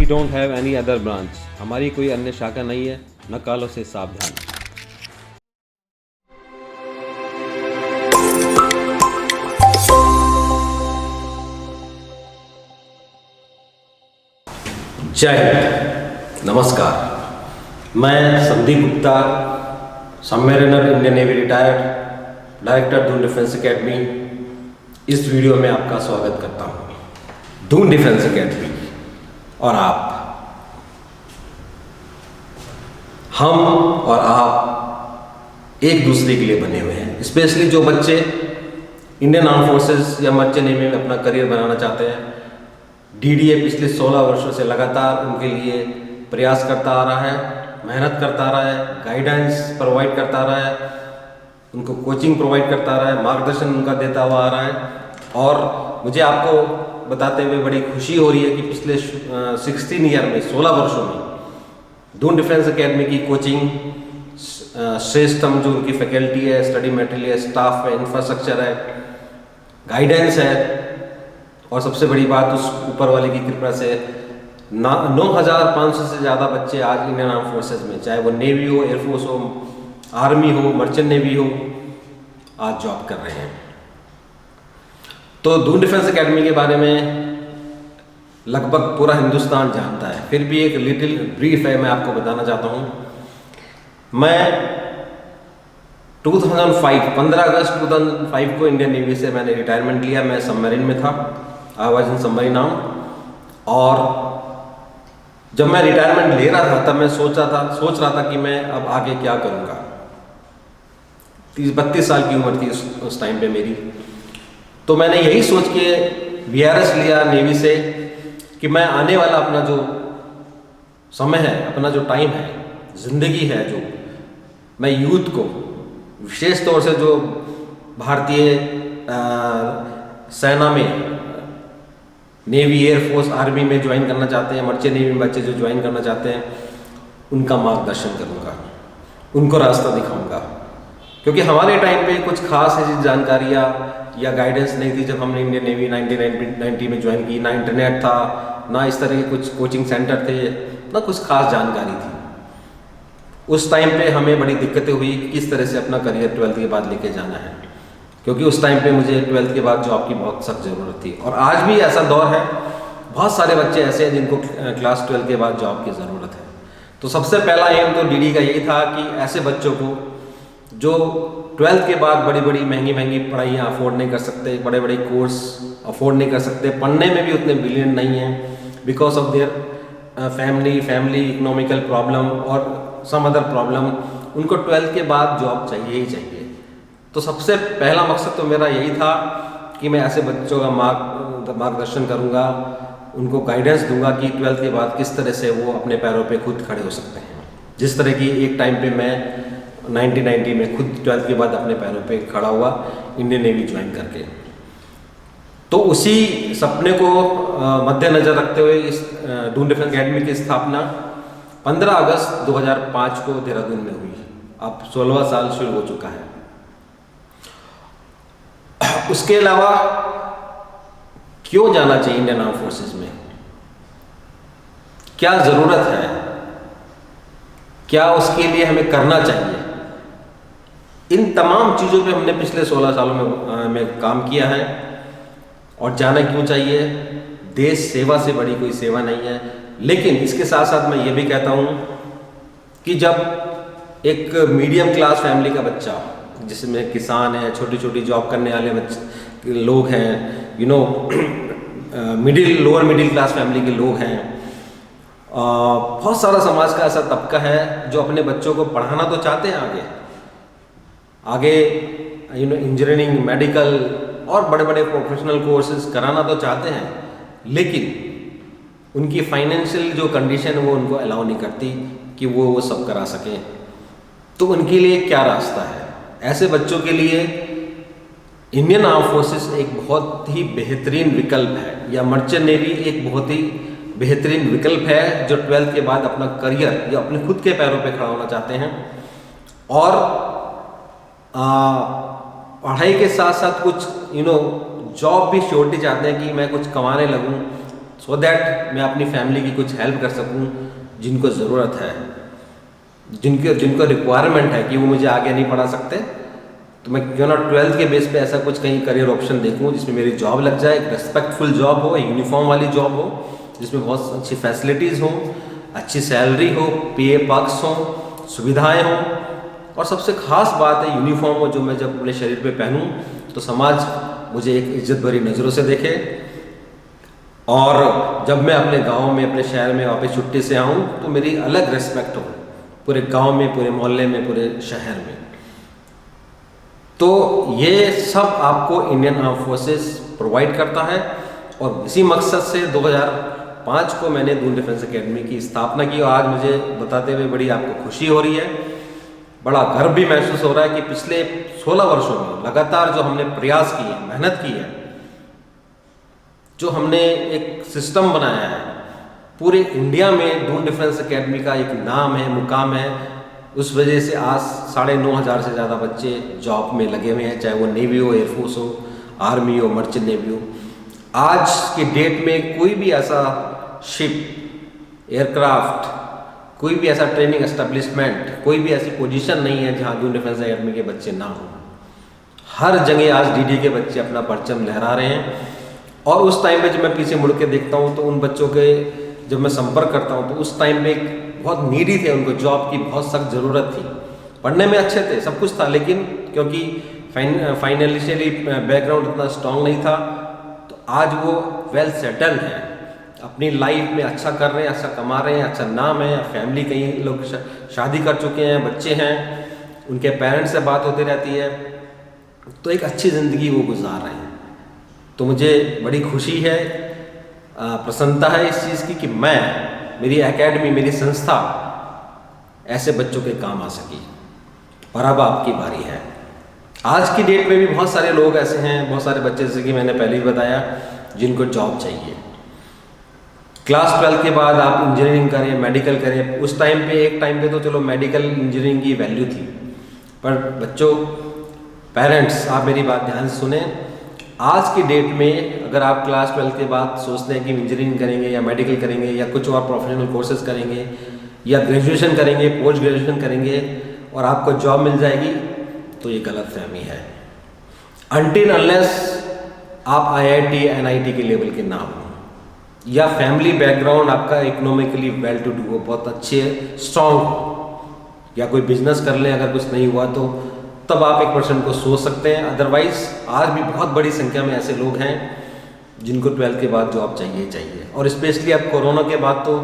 Don't have any other branch. हमारी कोई अन्य शाखा नहीं है, नकालों से सावधान। जय हिंद, नमस्कार। मैं Sandeep Gupta, submariner Indian navy retired, director Doon defence academy, इस वीडियो में आपका स्वागत करता हूँ। दून डिफेंस एकेडमी और आप, हम और आप एक दूसरे के लिए बने हुए हैं। स्पेशली जो बच्चे इंडियन आर्म फोर्सेस या मर्चेंट नेवी में अपना करियर बनाना चाहते हैं, डीडीए पिछले 16 वर्षों से लगातार उनके लिए प्रयास करता आ रहा है, मेहनत करता आ रहा है, गाइडेंस प्रोवाइड करता आ रहा है, उनको कोचिंग प्रोवाइड करता आ रहा है, मार्गदर्शन उनका देता हुआ आ रहा है। और मुझे आपको बताते हुए बड़ी खुशी हो रही है कि पिछले 16 ईयर में, 16 वर्षों में दून डिफेंस एकेडमी की कोचिंग श्रेष्ठतम जो उनकी फैकल्टी है, स्टडी मटेरियल है, स्टाफ है, इंफ्रास्ट्रक्चर है, गाइडेंस है, और सबसे बड़ी बात उस ऊपर वाले की कृपा से 9,500 से ज़्यादा बच्चे आज इंडियन आर्म फोर्सेस में, चाहे वो नेवी हो, एयरफोर्स हो, आर्मी हो, मर्चेंट नेवी हो, आज जॉब कर रहे हैं। तो दून डिफेंस एकेडमी के बारे में लगभग पूरा हिंदुस्तान जानता है, फिर भी एक लिटिल ब्रीफ है, मैं आपको बताना चाहता हूँ। मैं 2005 15 अगस्त 2005 को इंडियन नेवी से मैंने रिटायरमेंट लिया। मैं सबमरीन में था, I was in submarine now. और जब मैं रिटायरमेंट ले रहा था तब मैं सोच रहा था कि मैं अब आगे क्या करूँगा। 32 साल की उम्र थी उस टाइम पे मेरी। तो मैंने यही सोच के वीआरएस लिया नेवी से कि मैं आने वाला अपना जो समय है, अपना जो टाइम है, ज़िंदगी है, जो मैं यूथ को, विशेष तौर से जो भारतीय सेना में, नेवी, एयरफोर्स, आर्मी में ज्वाइन करना चाहते हैं, मर्चेंट नेवी में बच्चे जो ज्वाइन करना चाहते हैं, उनका मार्गदर्शन करूँगा, उनको रास्ता दिखाऊंगा। क्योंकि हमारे टाइम पे कुछ खास ऐसी जानकारियाँ या गाइडेंस नहीं थी। जब हमने इंडियन नेवी 1990 में ज्वाइन की, ना इंटरनेट था, ना इस तरह के कुछ कोचिंग सेंटर थे, ना कुछ खास जानकारी थी। उस टाइम पे हमें बड़ी दिक्कतें हुई कि किस तरह से अपना करियर 12th के बाद लेके जाना है, क्योंकि उस टाइम पे मुझे 12th के बाद जॉब की बहुत सख्त ज़रूरत थी। और आज भी ऐसा दौर है, बहुत सारे बच्चे ऐसे हैं जिनको क्लास 12 के बाद जॉब की ज़रूरत है। तो सबसे पहला एम तो डीडी का यही था कि ऐसे बच्चों को जो 12th के बाद बड़ी बड़ी महंगी पढ़ाइयाँ अफोर्ड नहीं कर सकते, बड़े बड़े कोर्स अफोर्ड नहीं कर सकते, पढ़ने में भी उतने ब्रिलियंट नहीं हैं because of their family economical problem और सम अदर प्रॉब्लम, उनको 12th के बाद जॉब चाहिए ही चाहिए। तो सबसे पहला मकसद तो मेरा यही था कि मैं ऐसे बच्चों का मार्गदर्शन करूँगा, उनको गाइडेंस दूंगा कि 12th के बाद किस तरह से वो अपने पैरों पे खुद खड़े हो सकते हैं। जिस तरह की एक टाइम पे मैं 1990 में खुद 12th के बाद अपने पैरों पे खड़ा हुआ इंडियन नेवी ज्वाइन करके। तो उसी सपने को मद्देनज़र रखते हुए इस दून डिफेंस एकेडमी की स्थापना 15 अगस्त 2005 को देहरादून में हुई। अब 16वां साल शुरू हो चुका है। उसके अलावा क्यों जाना चाहिए इंडियन आर्म फोर्सेस में, क्या ज़रूरत है, क्या उसके लिए हमें करना चाहिए, इन तमाम चीज़ों पे हमने पिछले 16 सालों में काम किया है। और जाना क्यों चाहिए? देश सेवा से बड़ी कोई सेवा नहीं है। लेकिन इसके साथ साथ मैं ये भी कहता हूँ कि जब एक मीडियम क्लास फैमिली का बच्चा, जिसमें किसान है, छोटी छोटी जॉब करने वाले बच्चे लोग हैं, लोअर मिडिल क्लास फैमिली के लोग हैं, बहुत सारा समाज का ऐसा तबका है जो अपने बच्चों को पढ़ाना तो चाहते हैं आगे इंजीनियरिंग, मेडिकल और बड़े बड़े प्रोफेशनल कोर्सेज कराना तो चाहते हैं, लेकिन उनकी फाइनेंशियल जो कंडीशन है वो उनको अलाउ नहीं करती कि वो सब करा सकें। तो उनके लिए क्या रास्ता है? ऐसे बच्चों के लिए इंडियन आर्म फोर्सेस एक बहुत ही बेहतरीन विकल्प है, या मर्चेंट नेवी एक बहुत ही बेहतरीन विकल्प है जो 12th के बाद अपना करियर या अपने खुद के पैरों पे खड़ा होना चाहते हैं और पढ़ाई के साथ साथ कुछ जॉब भी श्योरिटी चाहते हैं कि मैं कुछ कमाने लगूं सो दैट मैं अपनी फैमिली की कुछ हेल्प कर सकूं, जिनको ज़रूरत है, जिनको रिक्वायरमेंट है कि वो मुझे आगे नहीं पढ़ा सकते, तो मैं क्यों ना 12th के बेस पे ऐसा कुछ कहीं करियर ऑप्शन देखूं जिसमें मेरी जॉब लग जाए, एक रेस्पेक्टफुल जॉब हो, यूनिफॉर्म वाली जॉब हो, जिसमें बहुत अच्छी फैसिलिटीज़ हो, अच्छी सैलरी हो, पीए पर्क्स हो, सुविधाएं हो, और सबसे खास बात है यूनिफॉर्म हो जो मैं जब अपने शरीर पे पहनूं तो समाज मुझे एक इज्जत भरी नज़रों से देखे, और जब मैं अपने गांव में, अपने शहर में वापस छुट्टी से आऊं तो मेरी अलग रिस्पेक्ट हो पूरे गांव में, पूरे मोहल्ले में, पूरे शहर में। तो ये सब आपको इंडियन आर्म फोर्सेस प्रोवाइड करता है, और इसी मकसद से 2005 को मैंने दून डिफेंस एकेडमी की स्थापना की, और आज मुझे बताते हुए बड़ी आपको खुशी हो रही है, बड़ा गर्व भी महसूस हो रहा है कि पिछले 16 वर्षों में लगातार जो हमने प्रयास किए, मेहनत की है, जो हमने एक सिस्टम बनाया है, पूरे इंडिया में दून डिफेंस एकेडमी का एक नाम है, मुकाम है, उस वजह से आज 9,500 से ज़्यादा बच्चे जॉब में लगे हुए हैं, चाहे वो नेवी हो, एयरफोर्स हो, आर्मी हो, मर्चेंट नेवी हो। आज की डेट में कोई भी ऐसा शिप, एयरक्राफ्ट, कोई भी ऐसा ट्रेनिंग एस्टेब्लिशमेंट, कोई भी ऐसी पोजीशन नहीं है जहां दून डिफेंस एकेडमी के बच्चे ना हों। हर जगह आज डीडी के बच्चे अपना परचम लहरा रहे हैं, और उस टाइम पे जब मैं पीछे मुड़ के देखता हूँ तो उन बच्चों के जब मैं संपर्क करता हूँ तो उस टाइम पे बहुत नीडी थे, उनको जॉब की बहुत सख्त ज़रूरत थी, पढ़ने में अच्छे थे, सब कुछ था, लेकिन क्योंकि फाइनेंशियली बैकग्राउंड उतना स्ट्रांग नहीं था, तो आज वो वेल सेटल्ड हैं, अपनी लाइफ में अच्छा कर रहे हैं, अच्छा कमा रहे हैं, अच्छा नाम है, फैमिली, कई लोग शादी कर चुके हैं, बच्चे हैं, उनके पेरेंट्स से बात होती रहती है, तो एक अच्छी ज़िंदगी वो गुजार रहे हैं। तो मुझे बड़ी खुशी है, प्रसन्नता है इस चीज़ की कि मैं, मेरी एकेडमी, मेरी संस्था ऐसे बच्चों के काम आ सकी, और अब आपकी बारी है। आज की डेट में भी बहुत सारे लोग ऐसे हैं, बहुत सारे बच्चे, जैसे कि मैंने पहले ही बताया, जिनको जॉब चाहिए। क्लास 12 के बाद आप इंजीनियरिंग करें, मेडिकल करें, उस टाइम पे, एक टाइम पे तो चलो मेडिकल इंजीनियरिंग की वैल्यू थी, पर बच्चों, पेरेंट्स, आप मेरी बात ध्यान से सुने, आज की डेट में अगर आप क्लास 12 के बाद सोचते हैं कि इंजीनियरिंग करेंगे या मेडिकल करेंगे या कुछ और प्रोफेशनल कोर्सेज करेंगे या ग्रेजुएशन करेंगे, पोस्ट ग्रेजुएशन करेंगे और आपको जॉब मिल जाएगी, तो ये गलत फहमी है। अनटिल अनलेस आप IIT NIT के लेवल के ना हो, या फैमिली बैकग्राउंड आपका इकोनॉमिकली वेल टू डू हो, बहुत अच्छे स्ट्रॉन्ग हो, या कोई बिजनेस कर लें, अगर कुछ नहीं हुआ तो तब आप 1% को सोच सकते हैं। अदरवाइज आज भी बहुत बड़ी संख्या में ऐसे लोग हैं जिनको 12th के बाद जॉब चाहिए, और स्पेशली अब कोरोना के बाद तो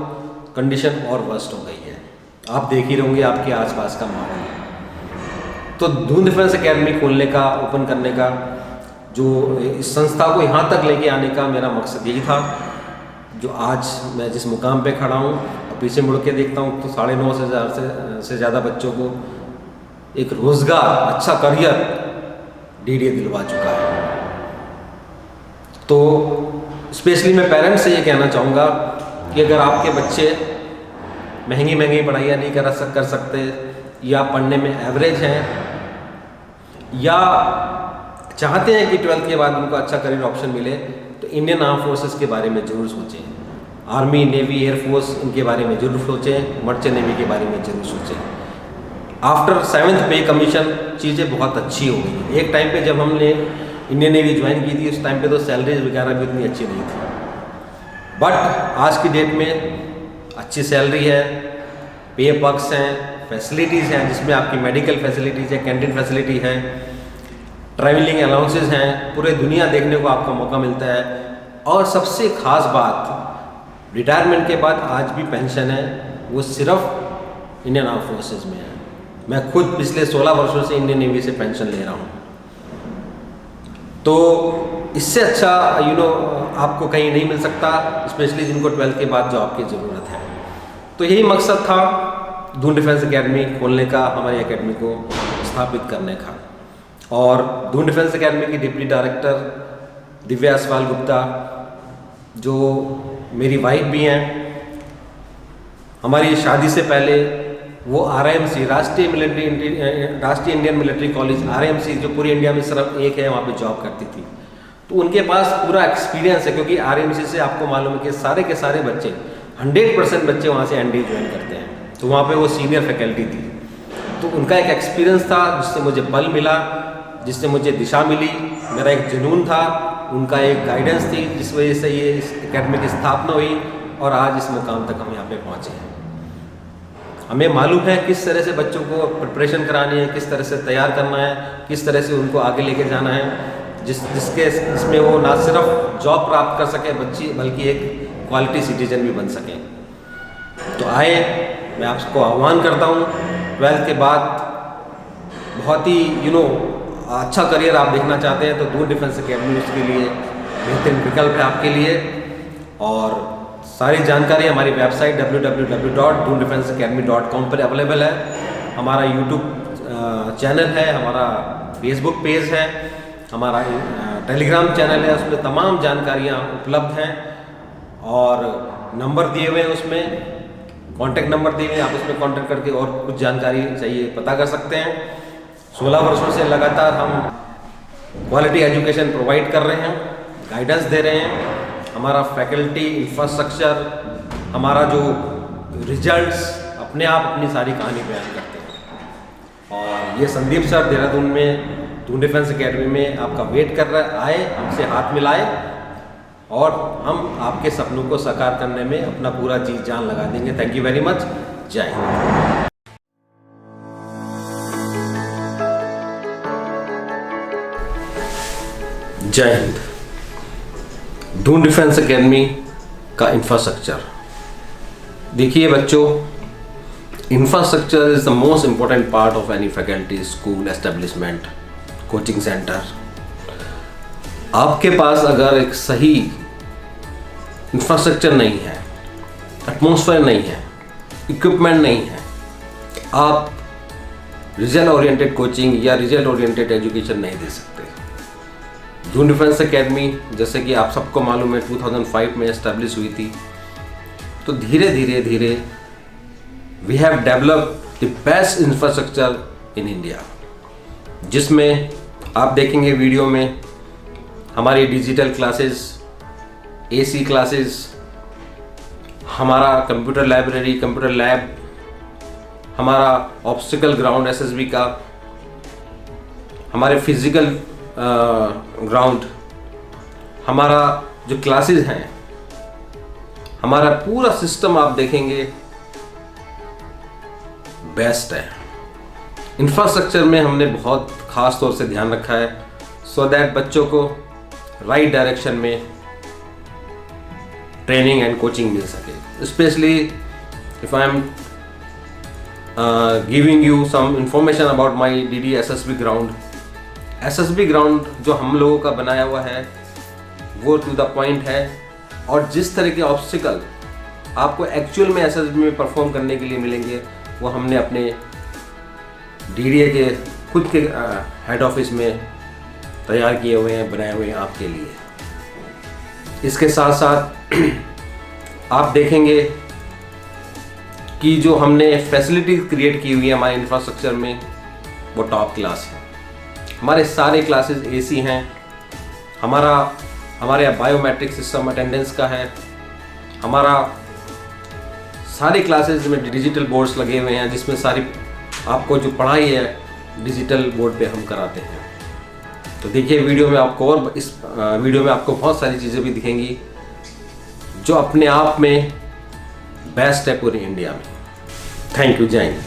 कंडीशन और वर्स्ट हो गई है। आप देख ही रहोगे आपके आसपास का माहौल। तो दून डिफेंस एकेडमी खोलने का, ओपन करने का, जो इस संस्था को यहाँ तक लेके आने का मेरा मकसद यही था, जो आज मैं जिस मुकाम पे खड़ा हूँ, पीछे मुड़ के देखता हूँ तो 9,500 से ज़्यादा बच्चों को एक रोज़गार, अच्छा करियर डीडी दिलवा चुका है। तो स्पेशली मैं पेरेंट्स से ये कहना चाहूँगा कि अगर आपके बच्चे महंगी पढ़ाइयाँ नहीं कर सकते, या पढ़ने में एवरेज हैं, या चाहते हैं कि 12th के बाद उनको अच्छा करियर ऑप्शन मिले, तो इंडियन आर्म फोर्सेस के बारे में ज़रूर सोचें। आर्मी, नेवी, एयरफोर्स, इनके बारे में ज़रूर सोचें, मर्चेंट नेवी के बारे में ज़रूर सोचें। आफ्टर 7th पे कमीशन चीज़ें बहुत अच्छी हो गई। एक टाइम पे जब हमने इंडियन नेवी ज्वाइन की थी, उस टाइम पे तो सैलरीज वगैरह भी उतनी अच्छी नहीं थी, बट आज की डेट में अच्छी सैलरी है, पे पर्क्स हैं, फैसिलिटीज़ हैं, जिसमें आपकी मेडिकल फैसिलिटीज़ है, कैंटीन फैसिलिटी है, ट्रैवलिंग अलाउंसेस हैं, पूरे दुनिया देखने को आपका मौका मिलता है, और सबसे ख़ास बात, रिटायरमेंट के बाद आज भी पेंशन है, वो सिर्फ इंडियन आर्म फोर्सेज में है। मैं खुद पिछले 16 वर्षों से इंडियन नेवी से पेंशन ले रहा हूँ। तो इससे अच्छा आपको कहीं नहीं मिल सकता, स्पेशली जिनको 12th के बाद जॉब की ज़रूरत है। तो यही मकसद था दून डिफेंस एकेडमी खोलने का, हमारी एकेडमी को स्थापित करने का। और दून डिफेंस एकेडमी की डिप्टी डायरेक्टर दिव्या असवाल गुप्ता, जो मेरी वाइफ भी हैं, हमारी शादी से पहले वो RIMC, राष्ट्रीय इंडियन मिलिट्री कॉलेज, RIMC जो पूरी इंडिया में सिर्फ एक है, वहाँ पे जॉब करती थी। तो उनके पास पूरा एक्सपीरियंस है, क्योंकि RMC से आपको मालूम है कि सारे के सारे बच्चे 100% बच्चे वहाँ से NDA ज्वाइन करते हैं, तो वहाँ पे वो सीनियर फैकल्टी थी। तो उनका एक एक्सपीरियंस था जिससे मुझे बल मिला, जिससे मुझे दिशा मिली, मेरा एक जुनून था, उनका एक गाइडेंस थी, जिस वजह से ये इस एकेडमी की स्थापना हुई और आज इस मुकाम तक हम यहाँ पे पहुँचे हैं। हमें मालूम है किस तरह से बच्चों को प्रिपरेशन करानी है, किस तरह से तैयार करना है, किस तरह से उनको आगे लेके जाना है, जिसमें वो ना सिर्फ जॉब प्राप्त कर सके बच्ची, बल्कि एक क्वालिटी सिटीजन भी बन सकें। तो आए, मैं आपको आह्वान करता हूँ, 12th के बाद बहुत ही अच्छा करियर आप देखना चाहते हैं तो दून डिफेंस एकेडमी उसके लिए बेहतरीन विकल्प है आपके लिए। और सारी जानकारी हमारी वेबसाइट www.doondefenseacademy.com पर अवेलेबल है। हमारा यूट्यूब चैनल है, हमारा फेसबुक पेज है, हमारा टेलीग्राम चैनल है, उसमें तमाम जानकारियाँ उपलब्ध हैं और नंबर दिए हुए हैं, उसमें कॉन्टैक्ट नंबर दिए हुए हैं, आप उसमें कॉन्टैक्ट करके और कुछ जानकारी चाहिए पता कर सकते हैं। 16 वर्षों से लगातार हम क्वालिटी एजुकेशन प्रोवाइड कर रहे हैं, गाइडेंस दे रहे हैं। हमारा फैकल्टी, इंफ्रास्ट्रक्चर, हमारा जो रिजल्ट्स अपने आप अपनी सारी कहानी बयान करते हैं। और ये संदीप सर देहरादून में दून डिफेंस एकेडमी में आपका वेट कर रहा है, आए, हमसे हाथ मिलाए और हम आपके सपनों को साकार करने में अपना पूरा जी जान लगा देंगे। Thank you very much. जय हिंद। जय हिंद। दून डिफेंस एकेडमी का इंफ्रास्ट्रक्चर देखिए बच्चों, infrastructure is the most important part of any faculty, school, establishment, coaching centre. आपके पास अगर एक सही इंफ्रास्ट्रक्चर नहीं है, एटमॉस्फेयर नहीं है, इक्विपमेंट नहीं है, आप रिजल्ट ओरिएंटेड कोचिंग या रिजल्ट ओरिएंटेड एजुकेशन नहीं दे सकते। दून डिफेंस एकेडमी जैसे कि आप सबको मालूम है 2005 में एस्टैब्लिश हुई थी, तो धीरे धीरे we have developed the best infrastructure in India, जिसमें आप देखेंगे वीडियो में हमारी डिजिटल क्लासेस, AC क्लासेस, हमारा कंप्यूटर लाइब्रेरी, कंप्यूटर लैब, हमारा ऑब्स्टिकल ग्राउंड SSB का, हमारे फिजिकल ग्राउंड, हमारा जो क्लासेस हैं, हमारा पूरा सिस्टम आप देखेंगे बेस्ट है। इंफ्रास्ट्रक्चर में हमने बहुत खास तौर से ध्यान रखा है सो दैट बच्चों को राइट डायरेक्शन में ट्रेनिंग एंड कोचिंग मिल सके। Specially if I am giving you some information about my DD SSB ground. SSB ground जो हम लोगों का बनाया हुआ है वो टू द पॉइंट है, और जिस तरह के ऑब्स्टिकल आपको एक्चुअल में SSB में परफॉर्म करने के लिए मिलेंगे वो हमने अपने DDA के खुद के हेड ऑफिस में तैयार किए हुए हैं, बनाए हुए हैं आपके लिए। इसके साथ साथ आप देखेंगे कि जो हमने फैसिलिटी क्रिएट की हुई है हमारे इंफ्रास्ट्रक्चर में वो टॉप क्लास है। हमारे सारे क्लासेस AC हैं, हमारे बायोमेट्रिक सिस्टम अटेंडेंस का है, हमारा सारे क्लासेस में डिजिटल बोर्ड्स लगे हुए हैं जिसमें सारी आपको जो पढ़ाई है डिजिटल बोर्ड पे हम कराते हैं। तो देखिए वीडियो में आपको, और इस वीडियो में आपको बहुत सारी चीज़ें भी दिखेंगी जो अपने आप में बेस्ट है पूरी इंडिया में। Thank you. जय हिंद।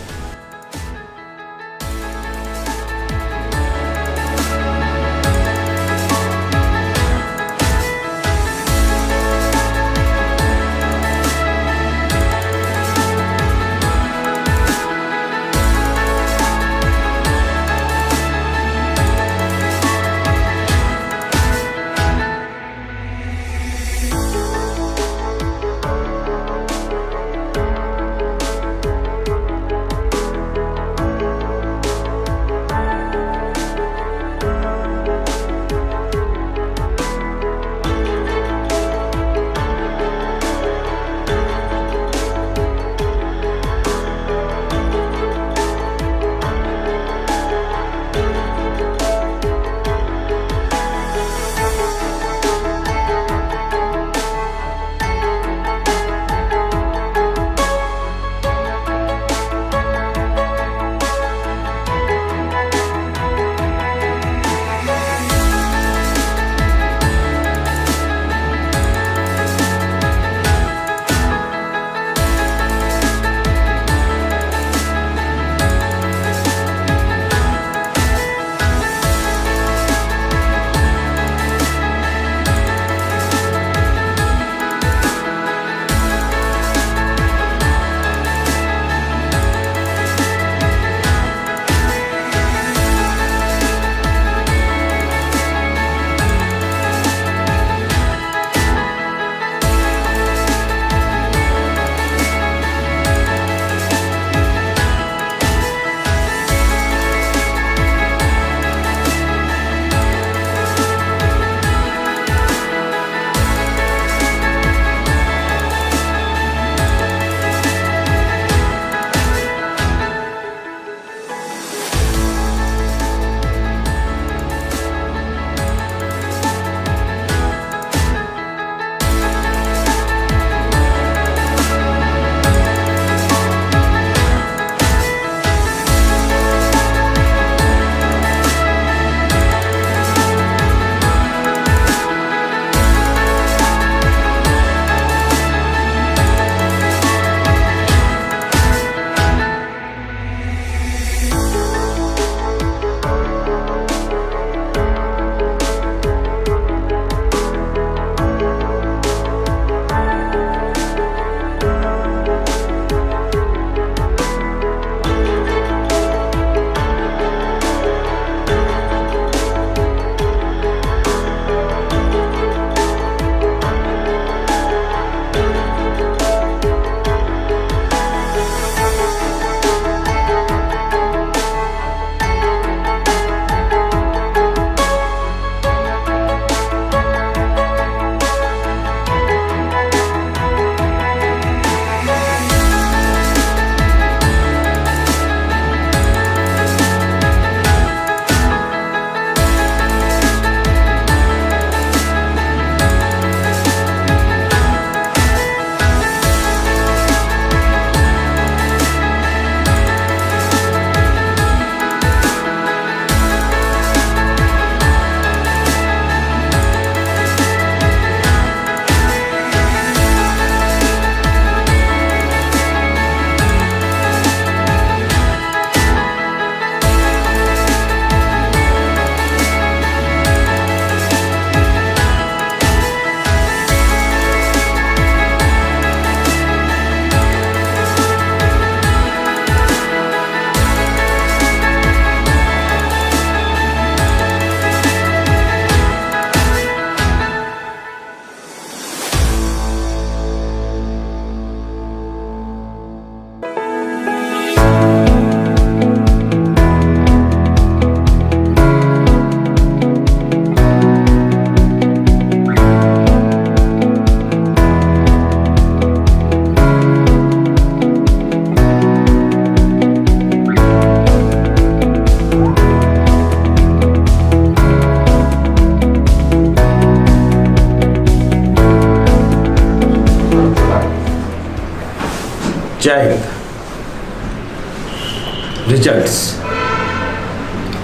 जय हिंद।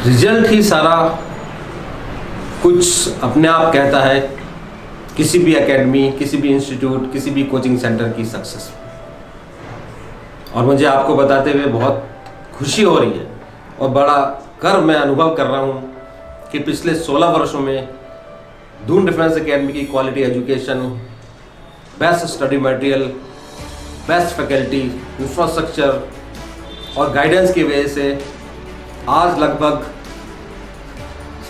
रिजल्ट ही सारा कुछ अपने आप कहता है किसी भी एकेडमी, किसी भी इंस्टीट्यूट, किसी भी कोचिंग सेंटर की सक्सेस। और मुझे आपको बताते हुए बहुत खुशी हो रही है और बड़ा गर्व मैं अनुभव कर रहा हूँ कि पिछले 16 वर्षों में दून डिफेंस एकेडमी की quality education, best study material, best faculty, infrastructure और गाइडेंस की वजह से आज लगभग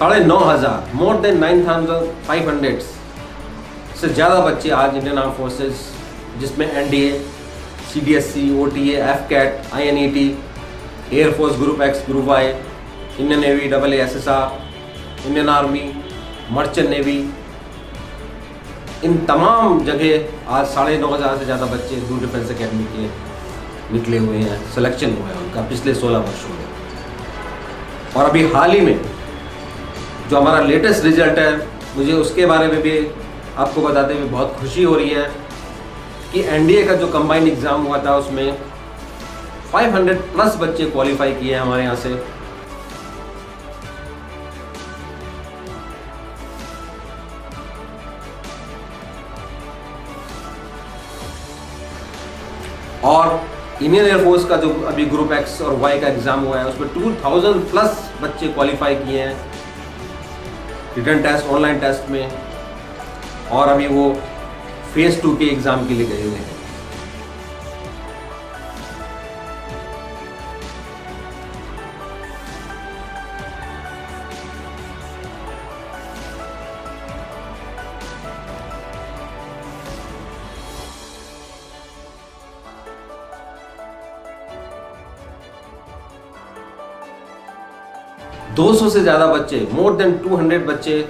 9,500 मोर देन 9,500 से ज़्यादा बच्चे आज इंडियन आर्म फोर्सेस, जिसमें NDA, CDSC, OTA, FCAT, INET, air force group X, group Y, Indian navy, AASSR, Indian army, merchant navy, इन तमाम जगह आज 9,500 से ज़्यादा बच्चे दून डिफेंस एकेडमी के निकले हुए हैं, सिलेक्शन हुआ है उनका पिछले 16 वर्षों में। और अभी हाल ही में जो हमारा लेटेस्ट रिजल्ट है, मुझे उसके बारे में भी आपको बताते हुए बहुत खुशी हो रही है कि NDA का जो कंबाइंड एग्ज़ाम हुआ था उसमें 500 प्लस बच्चे क्वालिफाई किए हैं हमारे यहाँ से। और इंडियन एयरफोर्स का जो अभी ग्रुप X और Y का एग्ज़ाम हुआ है उसमें 2000 प्लस बच्चे क्वालिफाई किए हैं रिटन टेस्ट, ऑनलाइन टेस्ट में, और अभी वो फेज़ 2 के एग्ज़ाम के लिए गए हुए हैं। दो 200 से ज़्यादा बच्चे, मोर देन 200 बच्चे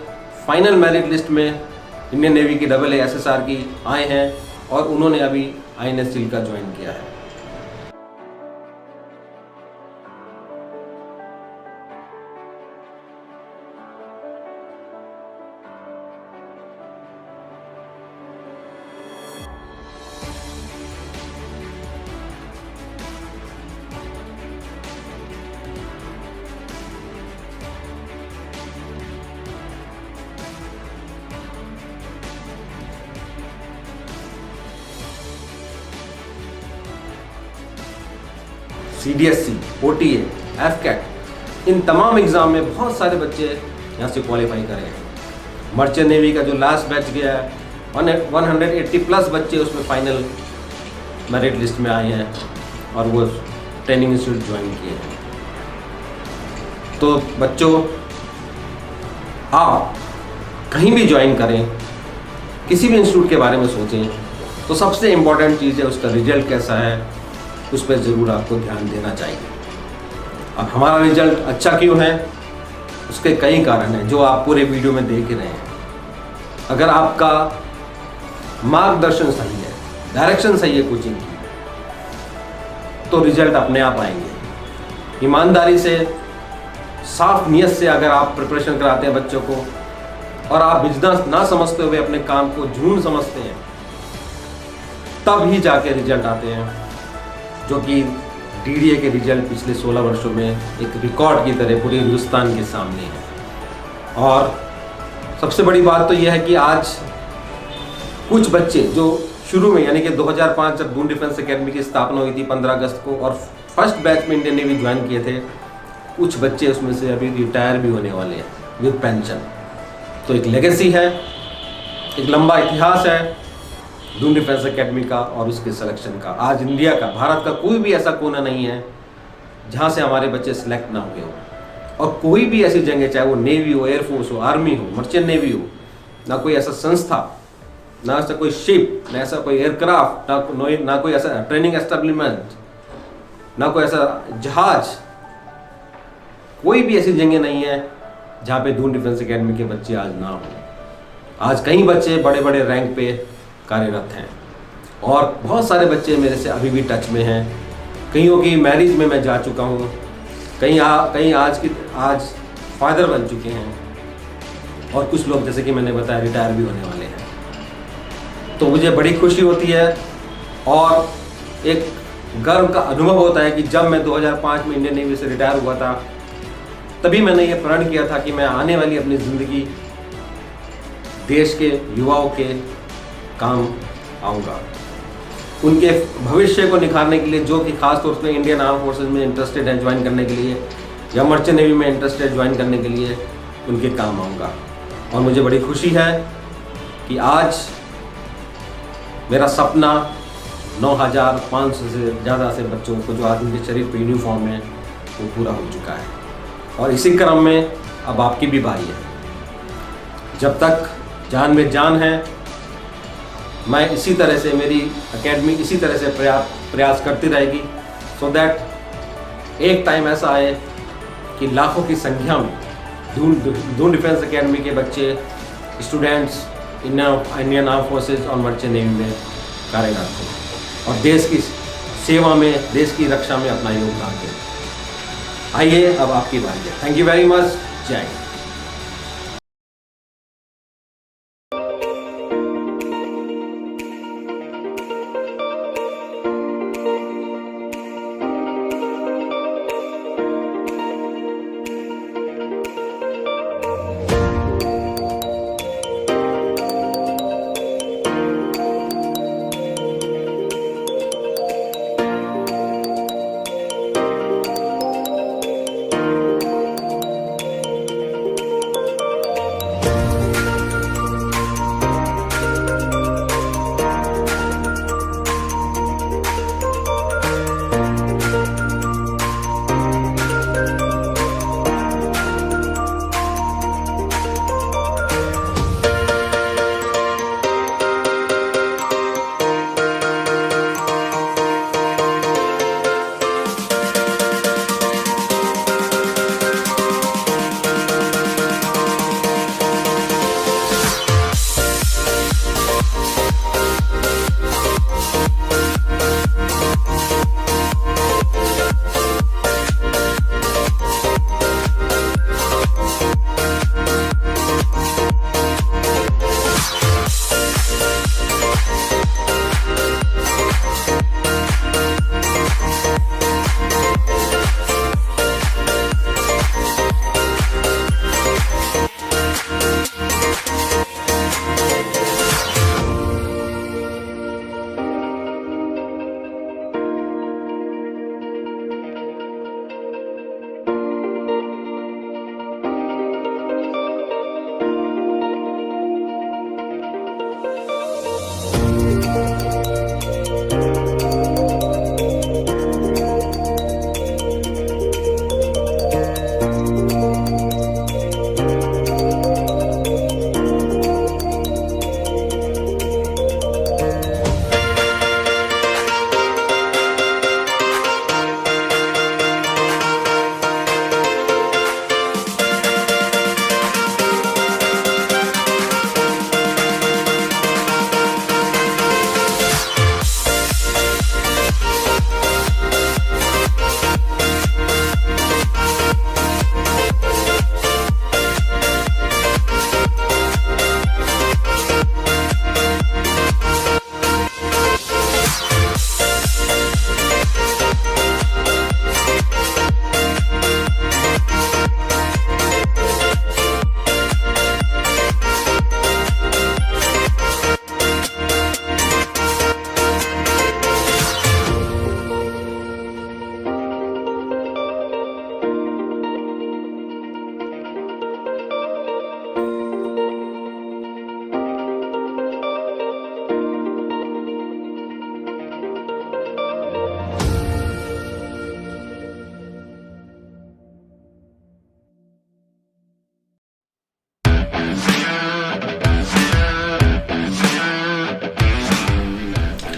फाइनल मेरिट लिस्ट में इंडियन नेवी की AASSR की आए हैं और उन्होंने अभी INS SEAL का ज्वाइन किया है। CDSC, OTA, FCAT, इन तमाम एग्ज़ाम में बहुत सारे बच्चे यहाँ से क्वालिफाई करे हैं। मर्चेंट नेवी का जो लास्ट बैच गया है 180 प्लस बच्चे उसमें फाइनल मेरिट लिस्ट में आए हैं और वो ट्रेनिंग इंस्टीट्यूट ज्वाइन किए हैं। तो बच्चों, आप कहीं भी ज्वाइन करें, किसी भी इंस्टीट्यूट के बारे में सोचें, तो सबसे इम्पोर्टेंट चीज़ है उसका रिजल्ट कैसा है, उस पर ज़रूर आपको ध्यान देना चाहिए। अब हमारा रिजल्ट अच्छा क्यों है, उसके कई कारण हैं जो आप पूरे वीडियो में देख ही रहे हैं। अगर आपका मार्गदर्शन सही है, डायरेक्शन सही है कोचिंग की, तो रिजल्ट अपने आप आएंगे। ईमानदारी से, साफ नीयत से अगर आप प्रिपरेशन कराते हैं बच्चों को और आप बिजनेस ना समझते हुए अपने काम को जुनून समझते हैं, तब ही जाके रिजल्ट आते हैं, जो कि DDA के रिजल्ट पिछले 16 वर्षों में एक रिकॉर्ड की तरह पूरे हिंदुस्तान के सामने है। और सबसे बड़ी बात तो यह है कि आज कुछ बच्चे जो शुरू में, यानी कि 2005 जब दून डिफेंस एकेडमी की स्थापना हुई थी 15 अगस्त को, और फर्स्ट बैच में इंडियन नेवी ज्वाइन किए थे, कुछ बच्चे उसमें से अभी रिटायर भी होने वाले हैं विद पेंशन। तो एक लेगेसी है, एक लंबा इतिहास है दून डिफेंस एकेडमी का और उसके सिलेक्शन का। आज इंडिया का, भारत का कोई भी ऐसा कोना नहीं है जहाँ से हमारे बच्चे सिलेक्ट ना हुए हो। और कोई भी ऐसी जगह, चाहे वो नेवी हो, एयरफोर्स हो, आर्मी हो, मर्चेंट नेवी हो, ना कोई ऐसा संस्था, ना ऐसा कोई शिप, ना ऐसा कोई एयरक्राफ्ट, ना कोई ऐसा ट्रेनिंग एस्टेब्लिशमेंट, ना कोई ऐसा जहाज, कोई भी ऐसी जगह नहीं है जहाँ पे दून डिफेंस एकेडमी के बच्चे आज ना हो। आज कई बच्चे बड़े बड़े रैंक पे कार्यरत हैं और बहुत सारे बच्चे मेरे से अभी भी टच में हैं। कईयों की मैरिज में मैं जा चुका हूँ, कई आज फादर बन चुके हैं और कुछ लोग, जैसे कि मैंने बताया, रिटायर भी होने वाले हैं। तो मुझे बड़ी खुशी होती है और एक गर्व का अनुभव होता है कि जब मैं 2005 में इंडियन नेवी से रिटायर हुआ था, तभी मैंने ये प्रण किया था कि मैं आने वाली अपनी ज़िंदगी देश के युवाओं के काम आऊँगा, उनके भविष्य को निखारने के लिए, जो कि खास तौर पे इंडियन आर्म फोर्सेज में इंटरेस्टेड हैं ज्वाइन करने के लिए या मर्चेंट नेवी में इंटरेस्टेड ज्वाइन करने के लिए, उनके काम आऊँगा। और मुझे बड़ी खुशी है कि आज मेरा सपना 9,500 से ज़्यादा से बच्चों को जो आज उनके शरीर पर यूनिफॉर्म है वो पूरा हो चुका है। और इसी क्रम में अब आपकी भी बारी है। जब तक जान में जान है, मैं इसी तरह से, मेरी एकेडमी इसी तरह से प्रयास करती रहेगी, सो दैट एक टाइम ऐसा आए कि लाखों की संख्या में दून डिफेंस एकेडमी के बच्चे, स्टूडेंट्स इंडियन आर्म फोर्सेज और मर्चेंट नेवी में कार्यरत हों और देश की सेवा में, देश की रक्षा में अपना योगदान दें। आइए, अब आपकी बारी है। Thank you very much. जय हिंद।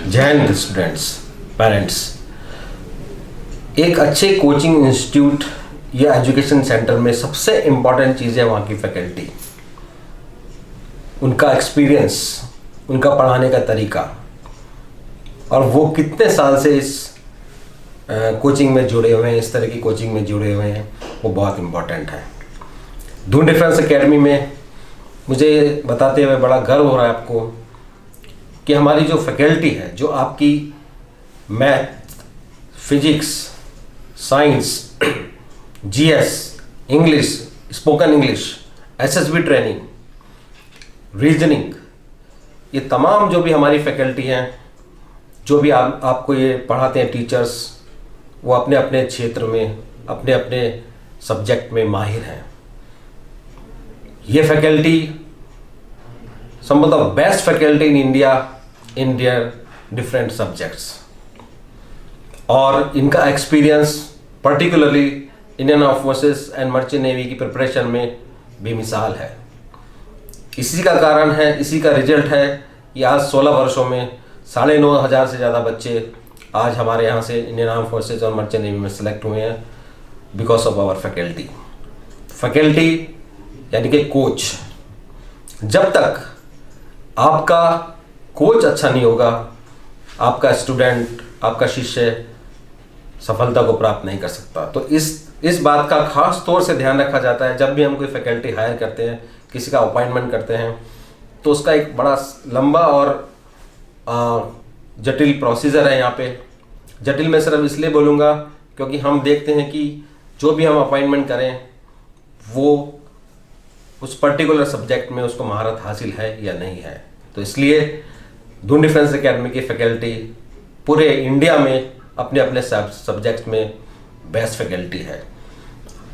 जय हिंद स्टूडेंट्स, पेरेंट्स। एक अच्छे कोचिंग इंस्टीट्यूट या एजुकेशन सेंटर में सबसे इम्पॉर्टेंट चीज़ है वहाँ की फैकल्टी, उनका एक्सपीरियंस, उनका पढ़ाने का तरीका, और वो कितने साल से इस कोचिंग में जुड़े हुए हैं, इस तरह की कोचिंग में जुड़े हुए हैं, वो बहुत इम्पॉर्टेंट है। दून डिफेंस एकेडमी में मुझे बताते हुए बड़ा गर्व हो रहा है आपको कि हमारी जो फैकल्टी है, जो आपकी math physics, science, GS, English, spoken English, SSB training, reasoning, ये तमाम जो भी हमारी फैकल्टी हैं, जो भी आपको ये पढ़ाते हैं टीचर्स, वो अपने अपने क्षेत्र में अपने अपने सब्जेक्ट में माहिर हैं। ये faculty some of the best faculty in India in their different subjects, और इनका experience particularly Indian arm forces and merchant navy की प्रिपरेशन में बेमिसाल है। इसी का कारण है, इसी का रिजल्ट है कि आज 16 वर्षों में 9,500 से ज़्यादा बच्चे आज हमारे यहाँ से इंडियन आर्म फोर्सेस और मर्चेंट नेवी में सेलेक्ट हुए हैं because of our faculty. Faculty यानी कि कोच। जब तक आपका कोच अच्छा नहीं होगा, आपका स्टूडेंट, आपका शिष्य सफलता को प्राप्त नहीं कर सकता। तो इस बात का खास तौर से ध्यान रखा जाता है जब भी हम कोई फैकल्टी हायर करते हैं, किसी का अपॉइंटमेंट करते हैं, तो उसका एक बड़ा लंबा और जटिल प्रोसीजर है यहाँ पे। जटिल मैं सिर्फ इसलिए बोलूँगा क्योंकि हम देखते हैं कि जो भी हम अपॉइंटमेंट करें वो उस पर्टिकुलर सब्जेक्ट में उसको महारत हासिल है या नहीं है। तो इसलिए दून डिफेंस एकेडमी की फैकल्टी पूरे इंडिया में अपने अपने सब्जेक्ट में बेस्ट फैकल्टी है।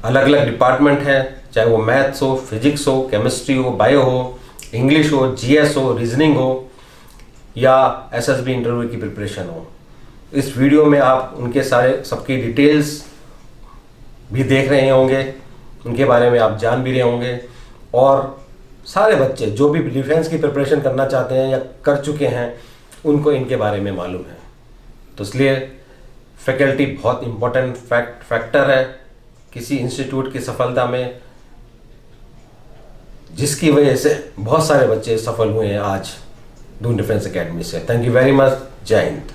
अलग अलग डिपार्टमेंट हैं, चाहे वो मैथ्स हो, फिजिक्स हो, केमिस्ट्री हो, बायो हो, इंग्लिश हो, जीएस हो, रीजनिंग हो या एसएसबी इंटरव्यू की प्रिपरेशन हो। इस वीडियो में आप उनके सबकी डिटेल्स भी देख रहे होंगे, उनके बारे में आप जान भी रहे होंगे, और सारे बच्चे जो भी डिफेंस की प्रिपरेशन करना चाहते हैं या कर चुके हैं उनको इनके बारे में मालूम है। तो इसलिए फैकल्टी बहुत इम्पोर्टेंट फैक्टर है किसी इंस्टीट्यूट की सफलता में, जिसकी वजह से बहुत सारे बच्चे सफल हुए हैं आज दून डिफेंस एकेडमी से। Thank you very much. जय हिंद।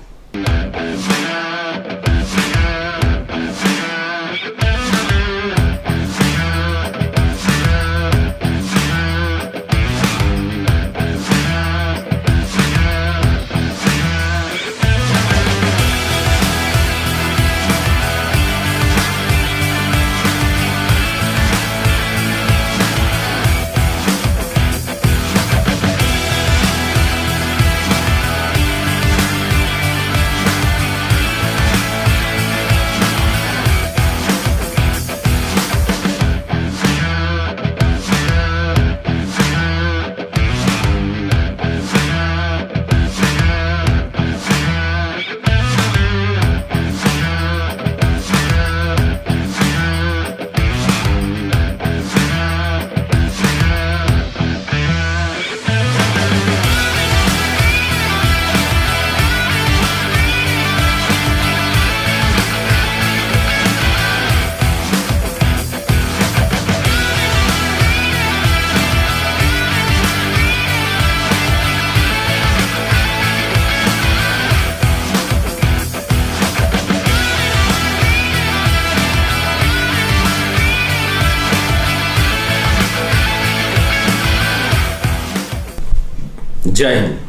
जय हिंद।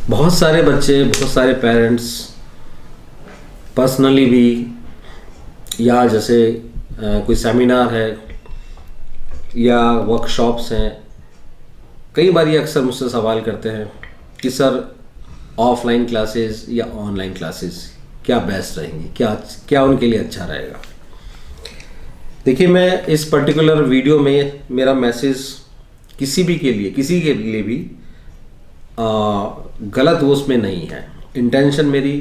बहुत सारे बच्चे, बहुत सारे पेरेंट्स पर्सनली भी या जैसे कोई सेमिनार है या वर्कशॉप्स हैं, कई बार ये अक्सर मुझसे सवाल करते हैं कि सर ऑफलाइन क्लासेस या ऑनलाइन क्लासेस क्या बेस्ट रहेंगी, क्या उनके लिए अच्छा रहेगा। देखिए, मैं इस पर्टिकुलर वीडियो में मेरा मैसेज किसी के लिए भी गलत वो उसमें नहीं है। इंटेंशन मेरी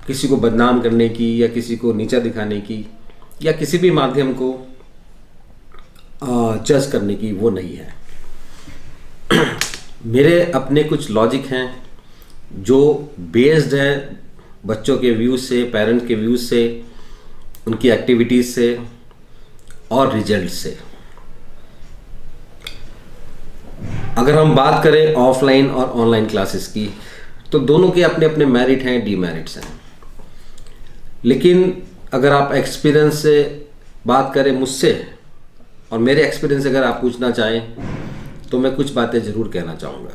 किसी को बदनाम करने की या किसी को नीचा दिखाने की या किसी भी माध्यम को जज करने की वो नहीं है। मेरे अपने कुछ लॉजिक हैं जो बेस्ड है बच्चों के व्यूज़ से, पेरेंट्स के व्यूज़ से, उनकी एक्टिविटीज़ से और रिजल्ट से। अगर हम बात करें ऑफलाइन और ऑनलाइन क्लासेस की, तो दोनों के अपने अपने मेरिट हैं, डीमेरिट्स हैं। लेकिन अगर आप एक्सपीरियंस से बात करें मुझसे और मेरे एक्सपीरियंस से अगर आप पूछना चाहें तो मैं कुछ बातें ज़रूर कहना चाहूँगा।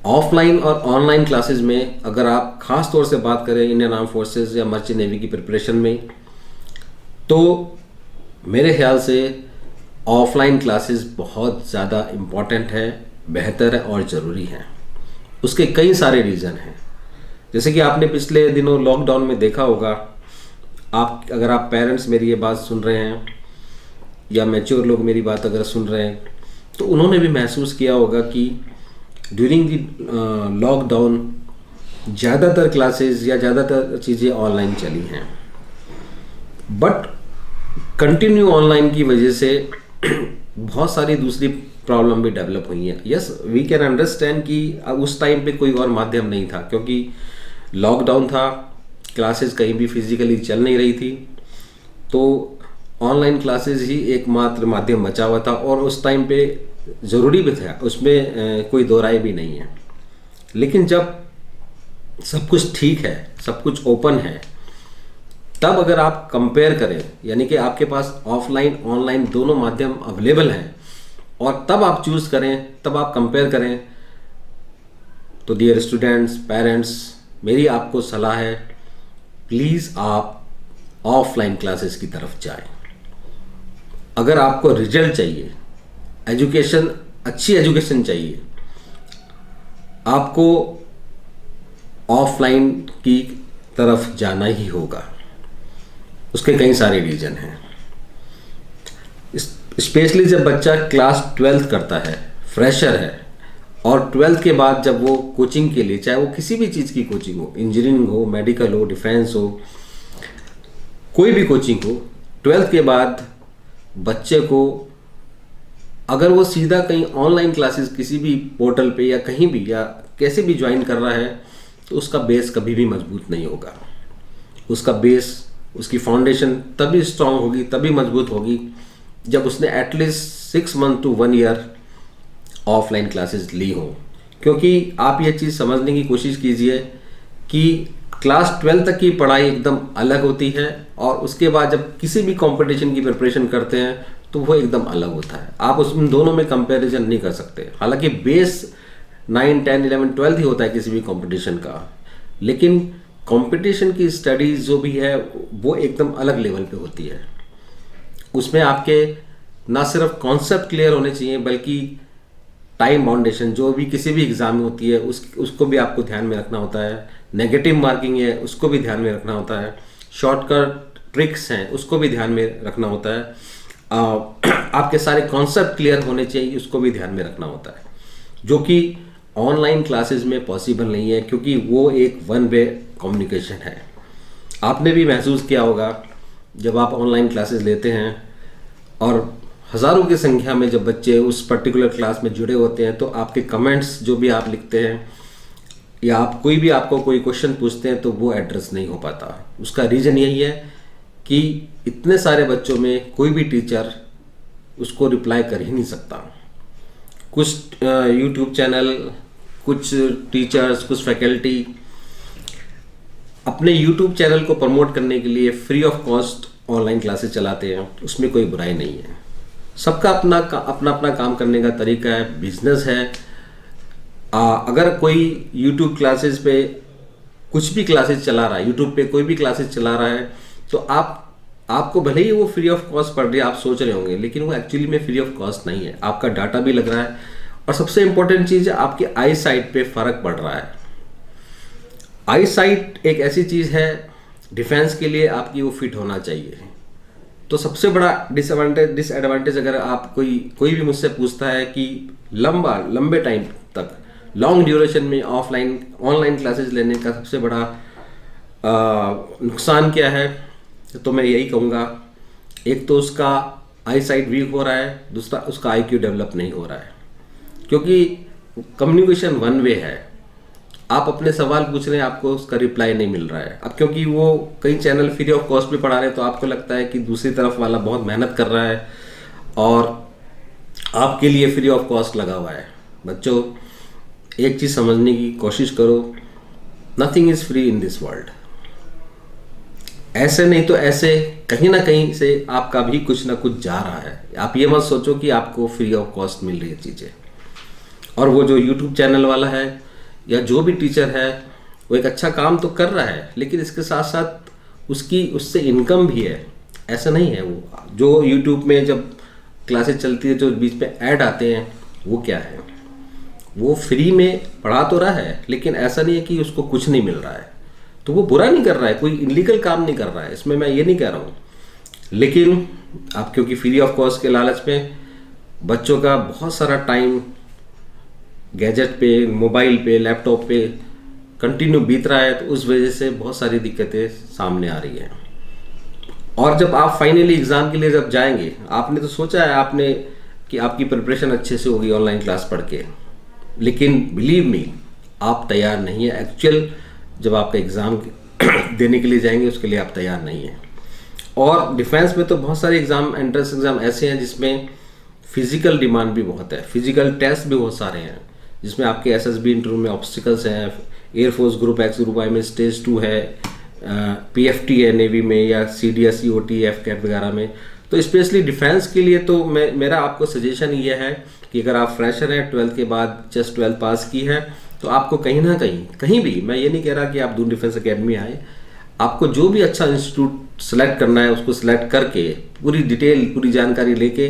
ऑफलाइन और ऑनलाइन क्लासेस में अगर आप ख़ास तौर से बात करें इंडियन आर्म फोर्सेस या मर्चेंट नेवी की प्रिपरेशन में, तो मेरे ख्याल से ऑफलाइन क्लासेस बहुत ज़्यादा इम्पॉर्टेंट है, बेहतर है और ज़रूरी है। उसके कई सारे रीज़न हैं। जैसे कि आपने पिछले दिनों लॉकडाउन में देखा होगा, अगर आप पेरेंट्स मेरी ये बात सुन रहे हैं या मैच्योर लोग मेरी बात अगर सुन रहे हैं, तो उन्होंने भी महसूस किया होगा कि ड्यूरिंग दी लॉकडाउन ज़्यादातर क्लासेस या ज़्यादातर चीज़ें ऑनलाइन चली हैं, बट कंटिन्यू ऑनलाइन की वजह से बहुत सारी दूसरी प्रॉब्लम भी डेवलप हुई हैं। यस, वी कैन अंडरस्टैंड कि उस टाइम पे कोई और माध्यम नहीं था, क्योंकि लॉकडाउन था, क्लासेस कहीं भी फिजिकली चल नहीं रही थी, तो ऑनलाइन क्लासेस ही एकमात्र माध्यम बचा हुआ था और उस टाइम पे ज़रूरी भी था, उसमें कोई दो राय भी नहीं है। लेकिन जब सब कुछ ठीक है, सब कुछ ओपन है, तब अगर आप कंपेयर करें, यानी कि आपके पास ऑफलाइन ऑनलाइन दोनों माध्यम अवेलेबल हैं और तब आप चूज़ करें, तब आप कंपेयर करें, तो डियर स्टूडेंट्स, पेरेंट्स, मेरी आपको सलाह है, प्लीज़ आप ऑफलाइन क्लासेस की तरफ जाएं। अगर आपको रिजल्ट चाहिए, एजुकेशन, अच्छी एजुकेशन चाहिए, आपको ऑफलाइन की तरफ जाना ही होगा। उसके कई सारे रीज़न हैं। स्पेशली जब बच्चा क्लास 12th करता है, फ्रेशर है, और 12th के बाद जब वो कोचिंग के लिए, चाहे वो किसी भी चीज़ की कोचिंग हो, इंजीनियरिंग हो, मेडिकल हो, डिफेंस हो, कोई भी कोचिंग हो, 12th के बाद बच्चे को अगर वो सीधा कहीं ऑनलाइन क्लासेस किसी भी पोर्टल पे या कहीं भी या कैसे भी ज्वाइन कर रहा है, तो उसका बेस कभी भी मजबूत नहीं होगा। उसका बेस, उसकी फाउंडेशन तभी स्ट्रांग होगी, तभी मजबूत होगी जब उसने at least 6 month to 1 year offline classes ली हो। क्योंकि आप ये चीज़ समझने की कोशिश कीजिए कि क्लास 12 तक की पढ़ाई एकदम अलग होती है और उसके बाद जब किसी भी कंपटीशन की प्रिपरेशन करते हैं तो वो एकदम अलग होता है। आप उसमें दोनों में कंपैरिजन नहीं कर सकते। हालांकि बेस 9, 10, 11, 12 ही होता है किसी भी कंपटीशन का, लेकिन कंपटीशन की स्टडीज जो भी है वो एकदम अलग लेवल पे होती है। उसमें आपके ना सिर्फ कॉन्सेप्ट क्लियर होने चाहिए, बल्कि टाइम बाउंडेशन जो भी किसी भी एग्जाम में होती है उसको भी आपको ध्यान में रखना होता है। नेगेटिव मार्किंग है उसको भी ध्यान में रखना होता है। शॉर्टकट ट्रिक्स हैं उसको भी ध्यान में रखना होता है। आपके सारे कॉन्सेप्ट क्लियर होने चाहिए, उसको भी ध्यान में रखना होता है, जो कि ऑनलाइन क्लासेस में पॉसिबल नहीं है, क्योंकि वो एक वन वे कम्युनिकेशन है। आपने भी महसूस किया होगा जब आप ऑनलाइन क्लासेस लेते हैं और हज़ारों की संख्या में जब बच्चे उस पर्टिकुलर क्लास में जुड़े होते हैं, तो आपके कमेंट्स जो भी आप लिखते हैं या आप कोई भी आपको कोई क्वेश्चन पूछते हैं तो वो एड्रेस नहीं हो पाता। उसका रीज़न यही है कि इतने सारे बच्चों में कोई भी टीचर उसको रिप्लाई कर ही नहीं सकता। कुछ यूट्यूब चैनल, कुछ टीचर्स, कुछ फैकल्टी अपने यूट्यूब चैनल को प्रमोट करने के लिए free of cost online classes चलाते हैं, उसमें कोई बुराई नहीं है। सबका अपना अपना काम करने का तरीका है, बिजनेस है। अगर कोई यूट्यूब क्लासेस पे कुछ भी क्लासेस चला रहा है, यूट्यूब पे कोई भी क्लासेस चला रहा है, तो आपको भले ही वो फ्री ऑफ कॉस्ट पड़ रही है, आप सोच रहे होंगे, लेकिन वो एक्चुअली में फ्री ऑफ कॉस्ट नहीं है। आपका डाटा भी लग रहा है और सबसे इंपॉर्टेंट चीज़ है आपकी आई साइट पे फ़र्क पड़ रहा है। आई साइट एक ऐसी चीज़ है, डिफेंस के लिए आपकी वो फिट होना चाहिए। तो सबसे बड़ा डिसएडवांटेज अगर आप कोई भी मुझसे पूछता है कि लंबे टाइम तक लॉन्ग ड्यूरेशन में ऑनलाइन क्लासेस लेने का सबसे बड़ा नुकसान क्या है, तो मैं यही कहूँगा, एक तो उसका आई साइट वीक हो रहा है, दूसरा उसका IQ डेवलप नहीं हो रहा है, क्योंकि कम्युनिकेशन वन वे है। आप अपने सवाल पूछ रहे हैं, आपको उसका रिप्लाई नहीं मिल रहा है। अब क्योंकि वो कई चैनल फ्री ऑफ कॉस्ट पे पढ़ा रहे हैं, तो आपको लगता है कि दूसरी तरफ वाला बहुत मेहनत कर रहा है और आपके लिए फ्री ऑफ कॉस्ट लगा हुआ है। बच्चों, एक चीज़ समझने की कोशिश करो, nothing is free in this world. ऐसे नहीं तो ऐसे कहीं ना कहीं से आपका भी कुछ ना कुछ जा रहा है। आप ये मत सोचो कि आपको फ्री ऑफ कॉस्ट मिल रही है चीज़ें। और वो जो यूट्यूब चैनल वाला है, या जो भी टीचर है वो एक अच्छा काम तो कर रहा है, लेकिन इसके साथ साथ उससे इनकम भी है। ऐसा नहीं है। वो जो यूट्यूब में जब क्लासेस चलती है, जो बीच में ऐड आते हैं, वो क्या है, वो फ्री में पढ़ा तो रहा है, लेकिन ऐसा नहीं है कि उसको कुछ नहीं मिल रहा है। तो वो बुरा नहीं कर रहा है, कोई इलीगल काम नहीं कर रहा है, इसमें मैं ये नहीं कह रहा हूँ। लेकिन आप क्योंकि फ्री ऑफ कॉस्ट के लालच में बच्चों का बहुत सारा टाइम गैजेट पे, मोबाइल पे, लैपटॉप पे कंटिन्यू बीत रहा है, तो उस वजह से बहुत सारी दिक्कतें सामने आ रही हैं। और जब आप फाइनली एग्ज़ाम के लिए जब जाएंगे, आपने तो सोचा है आपने कि आपकी प्रिपरेशन अच्छे से होगी ऑनलाइन क्लास पढ़ के, लेकिन बिलीव मी आप तैयार नहीं है। एक्चुअल जब आपका एग्ज़ाम देने के लिए जाएंगे उसके लिए आप तैयार नहीं हैं। और डिफेंस में तो बहुत सारे एग्ज़ाम, एंट्रेंस एग्ज़ाम ऐसे हैं जिसमें फिजिकल डिमांड भी बहुत है, फिजिकल टेस्ट भी बहुत सारे हैं, जिसमें आपके एसएसबी इंटरव्यू में ऑब्स्टिकल्स हैं, air force group X group Y में स्टेज 2 है, पीएफटी है नेवी में, या सीडीएस ओटी एफकैट वगैरह में। तो स्पेशली डिफेंस के लिए तो मेरा आपको सजेशन ये है कि अगर आप फ्रेशर हैं, 12th के बाद जस्ट 12th पास की है, तो आपको कहीं ना कहीं भी, मैं ये नहीं कह रहा कि आप दून डिफेंस एकेडमी आए, आपको जो भी अच्छा इंस्टीट्यूट सेलेक्ट करना है उसको सेलेक्ट करके पूरी डिटेल, पूरी जानकारी लेके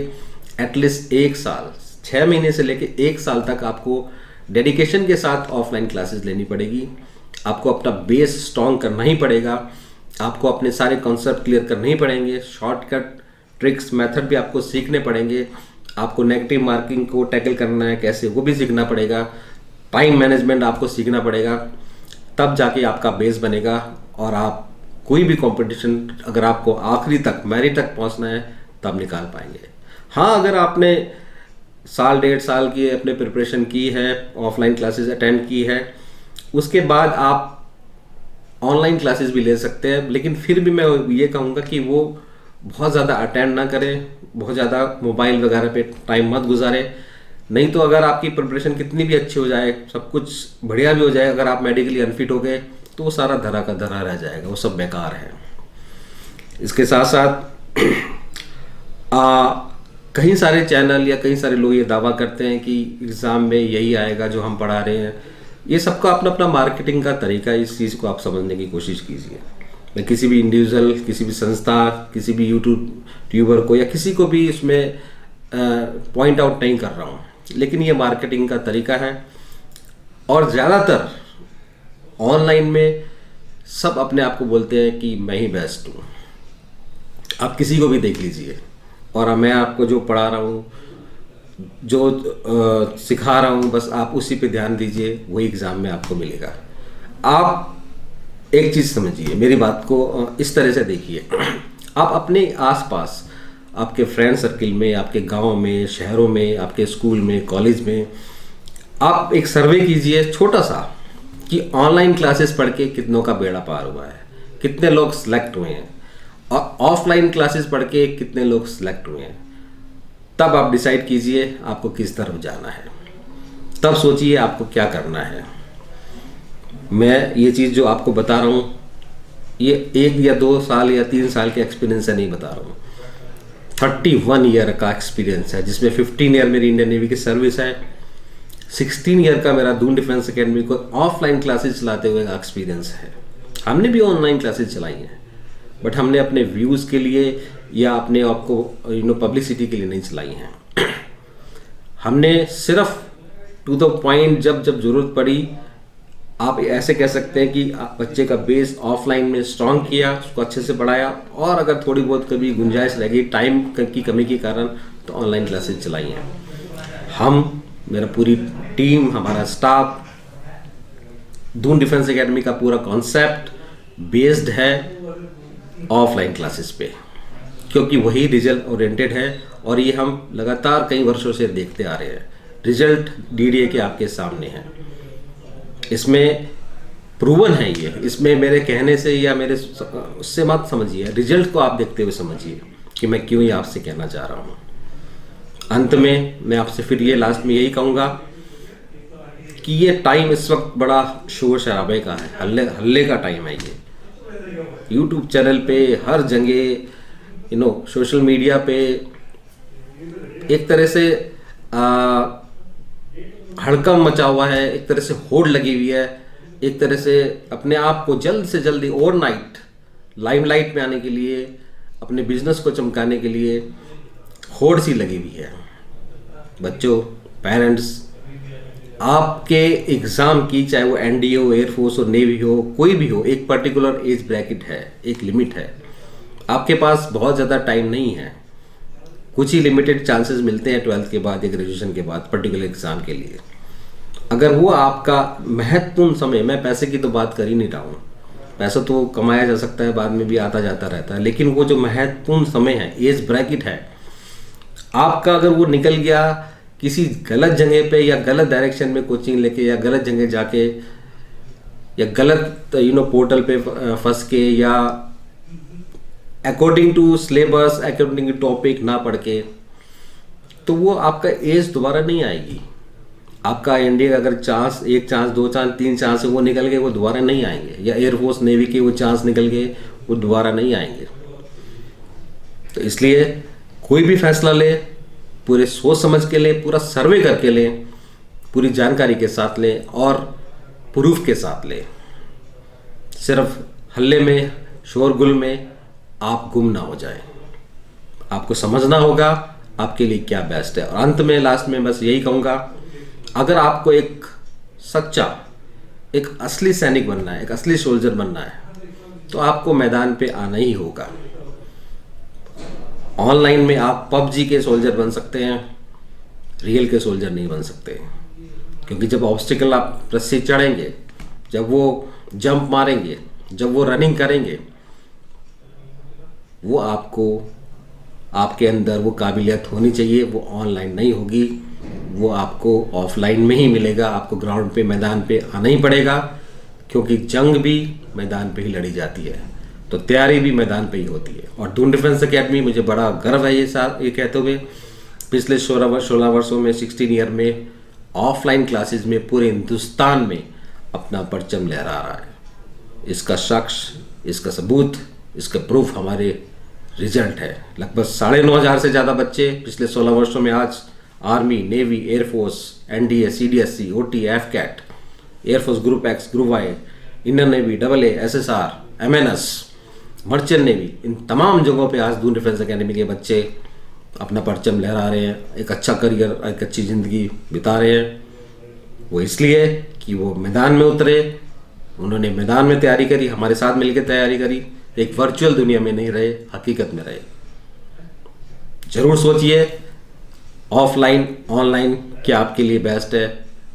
एटलीस्ट 1 साल, 6 महीने से लेके 1 साल तक आपको डेडिकेशन के साथ ऑफलाइन क्लासेस लेनी पड़ेगी। आपको अपना बेस स्ट्रॉन्ग करना ही पड़ेगा, आपको अपने सारे कॉन्सेप्ट क्लियर करने ही पड़ेंगे, शॉर्टकट ट्रिक्स मेथड भी आपको सीखने पड़ेंगे, आपको नेगेटिव मार्किंग को टैकल करना है कैसे वो भी सीखना पड़ेगा, टाइम मैनेजमेंट आपको सीखना पड़ेगा, तब जाके आपका बेस बनेगा और आप कोई भी कंपटीशन अगर आपको आखिरी तक, मैरिट तक पहुंचना है, तब निकाल पाएंगे। हाँ, अगर आपने साल 1.5 साल की अपने प्रिपरेशन की है, ऑफलाइन क्लासेस अटेंड की है, उसके बाद आप ऑनलाइन क्लासेस भी ले सकते हैं, लेकिन फिर भी मैं ये कहूँगा कि वो बहुत ज़्यादा अटेंड ना करें, बहुत ज़्यादा मोबाइल वगैरह पे टाइम मत गुजारें। नहीं तो अगर आपकी प्रिपरेशन कितनी भी अच्छी हो जाए, सब कुछ बढ़िया भी हो जाए, अगर आप मेडिकली अनफिट हो गए तो वो सारा धरा का धरा रह जाएगा, वो सब बेकार है। इसके साथ साथ कई सारे चैनल या कई सारे लोग ये दावा करते हैं कि एग्ज़ाम में यही आएगा जो हम पढ़ा रहे हैं। ये सबका अपना अपना मार्केटिंग का तरीका है, इस चीज़ को आप समझने की कोशिश कीजिए। मैं किसी भी इंडिविजुअल, किसी भी संस्था, किसी भी यूट्यूबर को या किसी को भी इसमें पॉइंट आउट नहीं कर रहा हूँ, लेकिन ये मार्केटिंग का तरीका है। और ज़्यादातर ऑनलाइन में सब अपने आप को बोलते हैं कि मैं ही बेस्ट हूँ। आप किसी को भी देख लीजिए, और मैं आपको जो पढ़ा रहा हूँ, जो सिखा रहा हूँ, बस आप उसी पे ध्यान दीजिए, वही एग्ज़ाम में आपको मिलेगा। आप एक चीज़ समझिए, मेरी बात को इस तरह से देखिए, आप अपने आसपास, आपके फ्रेंड सर्किल में, आपके गांव में, शहरों में, आपके स्कूल में, कॉलेज में, आप एक सर्वे कीजिए छोटा सा कि ऑनलाइन क्लासेस पढ़ के कितनों का बेड़ा पार हुआ है, कितने लोग सिलेक्ट हुए हैं, और ऑफलाइन क्लासेस पढ़ के कितने लोग सिलेक्ट हुए हैं। तब आप डिसाइड कीजिए आपको किस तरफ जाना है, तब सोचिए आपको क्या करना है। मैं ये चीज़ जो आपको बता रहा हूँ, ये 1 या 2 साल या 3 साल के एक्सपीरियंस से नहीं बता रहा हूँ, 31 ईयर का एक्सपीरियंस है, जिसमें 15 ईयर मेरी इंडियन नेवी की सर्विस है, 16 ईयर का मेरा दून डिफेंस एकेडमी को ऑफलाइन क्लासेस चलाते हुए का एक्सपीरियंस है। हमने भी ऑनलाइन क्लासेस चलाई हैं, बट हमने अपने व्यूज़ के लिए या अपने आपको पब्लिसिटी के लिए नहीं चलाई हैं। हमने सिर्फ टू द पॉइंट, जब ज़रूरत पड़ी, आप ऐसे कह सकते हैं कि बच्चे का बेस ऑफलाइन में स्ट्रॉन्ग किया, उसको अच्छे से पढ़ाया, और अगर थोड़ी बहुत कभी गुंजाइश रह गई टाइम की कमी के कारण, तो ऑनलाइन क्लासेस चलाई हैं। मेरा पूरी टीम, हमारा स्टाफ, दून डिफेंस एकेडमी का पूरा कॉन्सेप्ट बेस्ड है ऑफलाइन क्लासेस पे, क्योंकि वही रिजल्ट ओरिएंटेड है, और ये हम लगातार कई वर्षों से देखते आ रहे हैं। रिजल्ट डीडीए के आपके सामने है, इसमें प्रूवन है ये, इसमें मेरे कहने से या मेरे उससे मत समझिए, रिजल्ट को आप देखते हुए समझिए कि मैं क्यों ये आपसे कहना चाह रहा हूँ। अंत में मैं आपसे फिर ये लास्ट में यही कहूँगा कि ये टाइम इस वक्त बड़ा शोर शराबे का है, हल्ले का टाइम है। ये यूट्यूब चैनल पे, हर जगह, सोशल मीडिया पे एक तरह से हड़कंप मचा हुआ है, एक तरह से होड़ लगी हुई है, एक तरह से अपने आप को जल्द से जल्दी ओवरनाइट लाइमलाइट में आने के लिए, अपने बिजनेस को चमकाने के लिए होड़ सी लगी हुई है। बच्चों, पेरेंट्स, आपके एग्ज़ाम की, चाहे वो एनडीए हो, एयरफोर्स हो, नेवी हो, कोई भी हो, एक पर्टिकुलर एज ब्रैकेट है, एक लिमिट है। आपके पास बहुत ज़्यादा टाइम नहीं है, कुछ ही लिमिटेड चांसेस मिलते हैं 12th के बाद या ग्रेजुएशन के बाद पर्टिकुलर एग्ज़ाम के लिए। अगर वो आपका महत्वपूर्ण समय, मैं पैसे की तो बात कर ही नहीं रहा हूँ, पैसा तो कमाया जा सकता है, बाद में भी आता जाता रहता है, लेकिन वो जो महत्वपूर्ण समय है, एज ब्रैकेट है, आपका अगर वो निकल गया किसी गलत जगह पे या गलत डायरेक्शन में कोचिंग लेके या गलत जगह जाके या गलत पोर्टल पे फंस के या according to syllabus, according to topic ना पढ़ के, तो वो आपका एज दोबारा नहीं आएगी। आपका इंडिया अगर चांस, एक चांस, दो चांस, तीन चांस है वो निकल गए, वो दोबारा नहीं आएंगे, या एयरफोर्स नेवी के वो चांस निकल गए, वो दोबारा नहीं आएंगे। तो इसलिए कोई भी फैसला ले, पूरे सोच समझ के ले, पूरा सर्वे करके ले, पूरी जानकारी के साथ ले और प्रूफ के साथ ले। सिर्फ हल्ले में, शोरगुल में आप गुम ना हो जाए। आपको समझना होगा आपके लिए क्या बेस्ट है। और अंत में, लास्ट में बस यही कहूँगा, अगर आपको एक सच्चा, एक असली सैनिक बनना है, एक असली सोल्जर बनना है, तो आपको मैदान पे आना ही होगा। ऑनलाइन में आप पबजी के सोल्जर बन सकते हैं, रियल के सोल्जर नहीं बन सकते, क्योंकि जब ऑब्स्टिकल आप रस्सी चढ़ेंगे, जब वो जंप मारेंगे, जब वो रनिंग करेंगे, वो आपको, आपके अंदर वो काबिलियत होनी चाहिए, वो ऑनलाइन नहीं होगी, वो आपको ऑफलाइन में ही मिलेगा। आपको ग्राउंड पे, मैदान पे आना ही पड़ेगा, क्योंकि जंग भी मैदान पे ही लड़ी जाती है, तो तैयारी भी मैदान पे ही होती है। और दून डिफेंस एकेडमी, मुझे बड़ा गर्व है ये कहते हुए, पिछले 16 वर्षों में, 16 ईयर में ऑफलाइन क्लासेस में पूरे हिंदुस्तान में अपना परचम लहरा रहा है। इसका शख्स, इसका सबूत, इसका प्रूफ हमारे रिजल्ट है। लगभग 9,500 से ज़्यादा बच्चे पिछले 16 वर्षों में आज army, navy, air force, NDA, CDSC, OT, AFCAT, air force group X, group Y, Indian navy, AA, SSR, MNS, merchant navy, इन तमाम जगहों पे आज दून डिफेंस एकेडमी के बच्चे अपना परचम लहरा रहे हैं, एक अच्छा करियर, एक अच्छी ज़िंदगी बिता रहे हैं। वो इसलिए कि वो मैदान में उतरे, उन्होंने मैदान में तैयारी करी, हमारे साथ मिलकर तैयारी करी, एक वर्चुअल दुनिया में नहीं रहे, हकीकत में रहे। जरूर सोचिए ऑफलाइन, ऑनलाइन क्या आपके लिए बेस्ट है।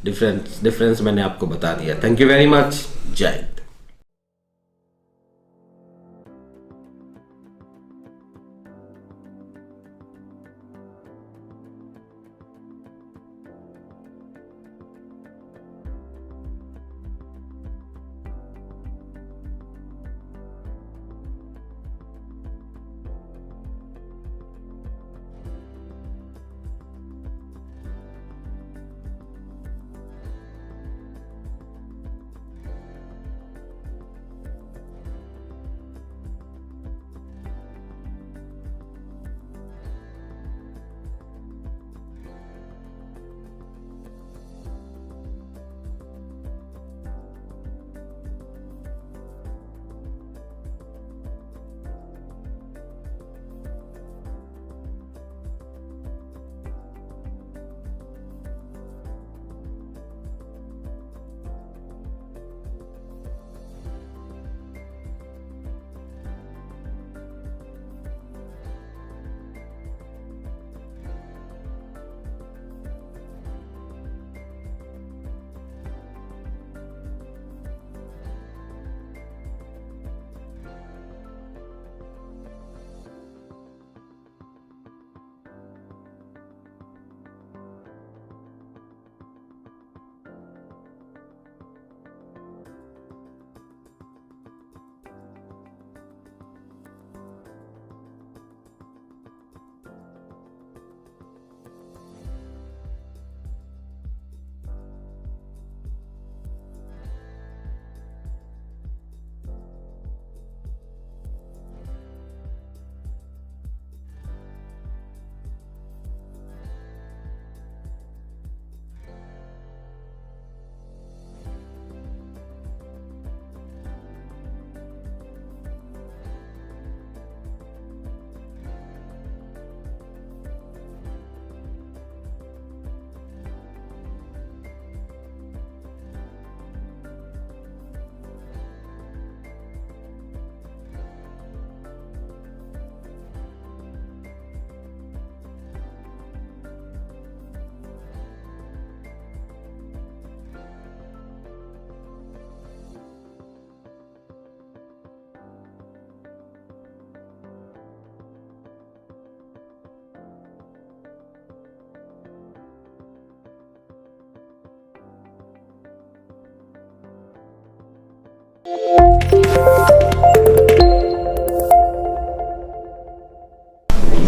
डिफरेंस मैंने आपको बता दिया। Thank you very much. जय हिंद।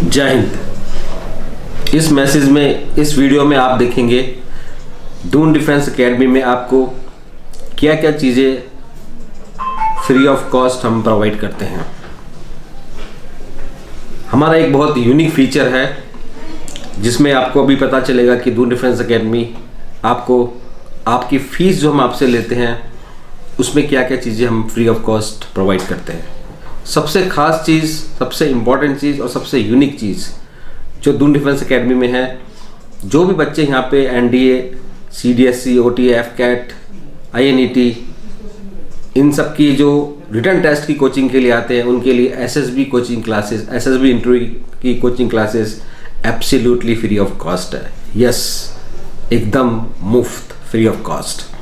जय हिंद। इस मैसेज में, इस वीडियो में आप देखेंगे दून डिफेंस एकेडमी में आपको क्या क्या चीज़ें फ्री ऑफ कॉस्ट हम प्रोवाइड करते हैं। हमारा एक बहुत यूनिक फीचर है जिसमें आपको अभी पता चलेगा कि दून डिफेंस एकेडमी आपको आपकी फ़ीस जो हम आपसे लेते हैं उसमें क्या क्या चीज़ें हम फ्री ऑफ कॉस्ट प्रोवाइड करते हैं। सबसे ख़ास चीज़, सबसे इम्पॉर्टेंट चीज़ और सबसे यूनिक चीज़ जो दून डिफेंस एकेडमी में है, जो भी बच्चे यहाँ पे एनडीए, सीडीएससी, ओटीएफ, कैट, आईएनईटी, इन सब की जो रिटन टेस्ट की कोचिंग के लिए आते हैं उनके लिए SSB coaching classes, SSB interview की coaching classes absolutely free of cost है। यस, एकदम मुफ्त, free of cost.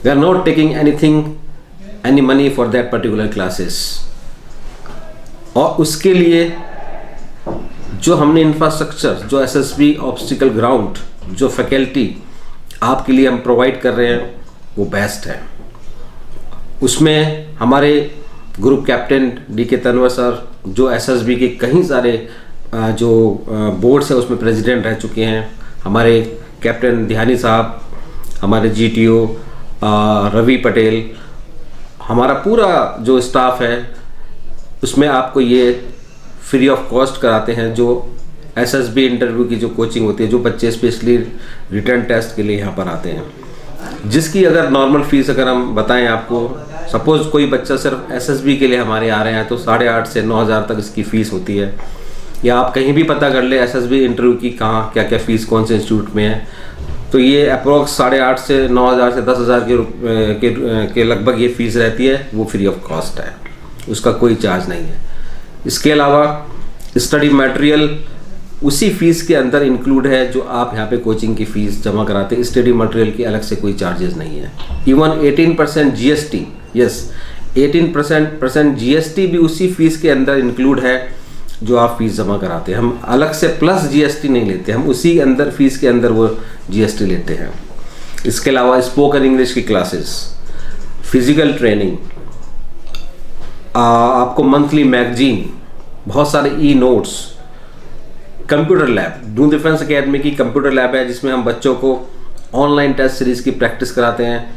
We are not taking any money for that particular classes. और उसके लिए जो हमने इंफ्रास्ट्रक्चर, जो एसएसबी ऑब्स्टिकल ग्राउंड, जो फैकल्टी आपके लिए हम प्रोवाइड कर रहे हैं वो बेस्ट है। उसमें हमारे group captain DK Tanwar sir, जो एसएसबी के कई सारे जो बोर्ड्स है उसमें प्रेसिडेंट रह चुके हैं, हमारे कैप्टन ध्यानी साहब, हमारे जीटीओ रवि पटेल, हमारा पूरा जो स्टाफ है उसमें आपको ये फ्री ऑफ कॉस्ट कराते हैं। जो एसएसबी इंटरव्यू की जो कोचिंग होती है, जो बच्चे स्पेशली रिटर्न टेस्ट के लिए यहाँ पर आते हैं, जिसकी अगर नॉर्मल फीस अगर हम बताएं आपको, सपोज कोई बच्चा सिर्फ एसएसबी के लिए हमारे आ रहे हैं तो 8,500 से 9,000 तक इसकी फ़ीस होती है। या आप कहीं भी पता कर ले एसएसबी इंटरव्यू की कहाँ क्या क्या फ़ीस कौन से इंस्टीट्यूट में है, तो ये अप्रोक्स 8,500 से 9,000 से 10,000 के लगभग ये फ़ीस रहती है। वो फ्री ऑफ कॉस्ट है, उसका कोई चार्ज नहीं है। इसके अलावा स्टडी मटेरियल उसी फीस के अंदर इंक्लूड है जो आप यहाँ पे कोचिंग की फ़ीस जमा कराते हैं। स्टडी मटेरियल की अलग से कोई चार्जेस नहीं है। इवन 18% जीएसटी, यस 18% जीएसटी भी उसी फीस के अंदर इंक्लूड है जो आप फीस जमा कराते हैं। हम अलग से प्लस जीएसटी नहीं लेते, हम उसी अंदर फीस के अंदर वो जीएसटी लेते हैं। इसके अलावा स्पोकन इंग्लिश की क्लासेस, फिजिकल ट्रेनिंग, आपको मंथली मैगजीन, बहुत सारे e notes, computer lab. Doon defence academy की कंप्यूटर लैब है जिसमें हम बच्चों को ऑनलाइन टेस्ट सीरीज़ की प्रैक्टिस कराते हैं,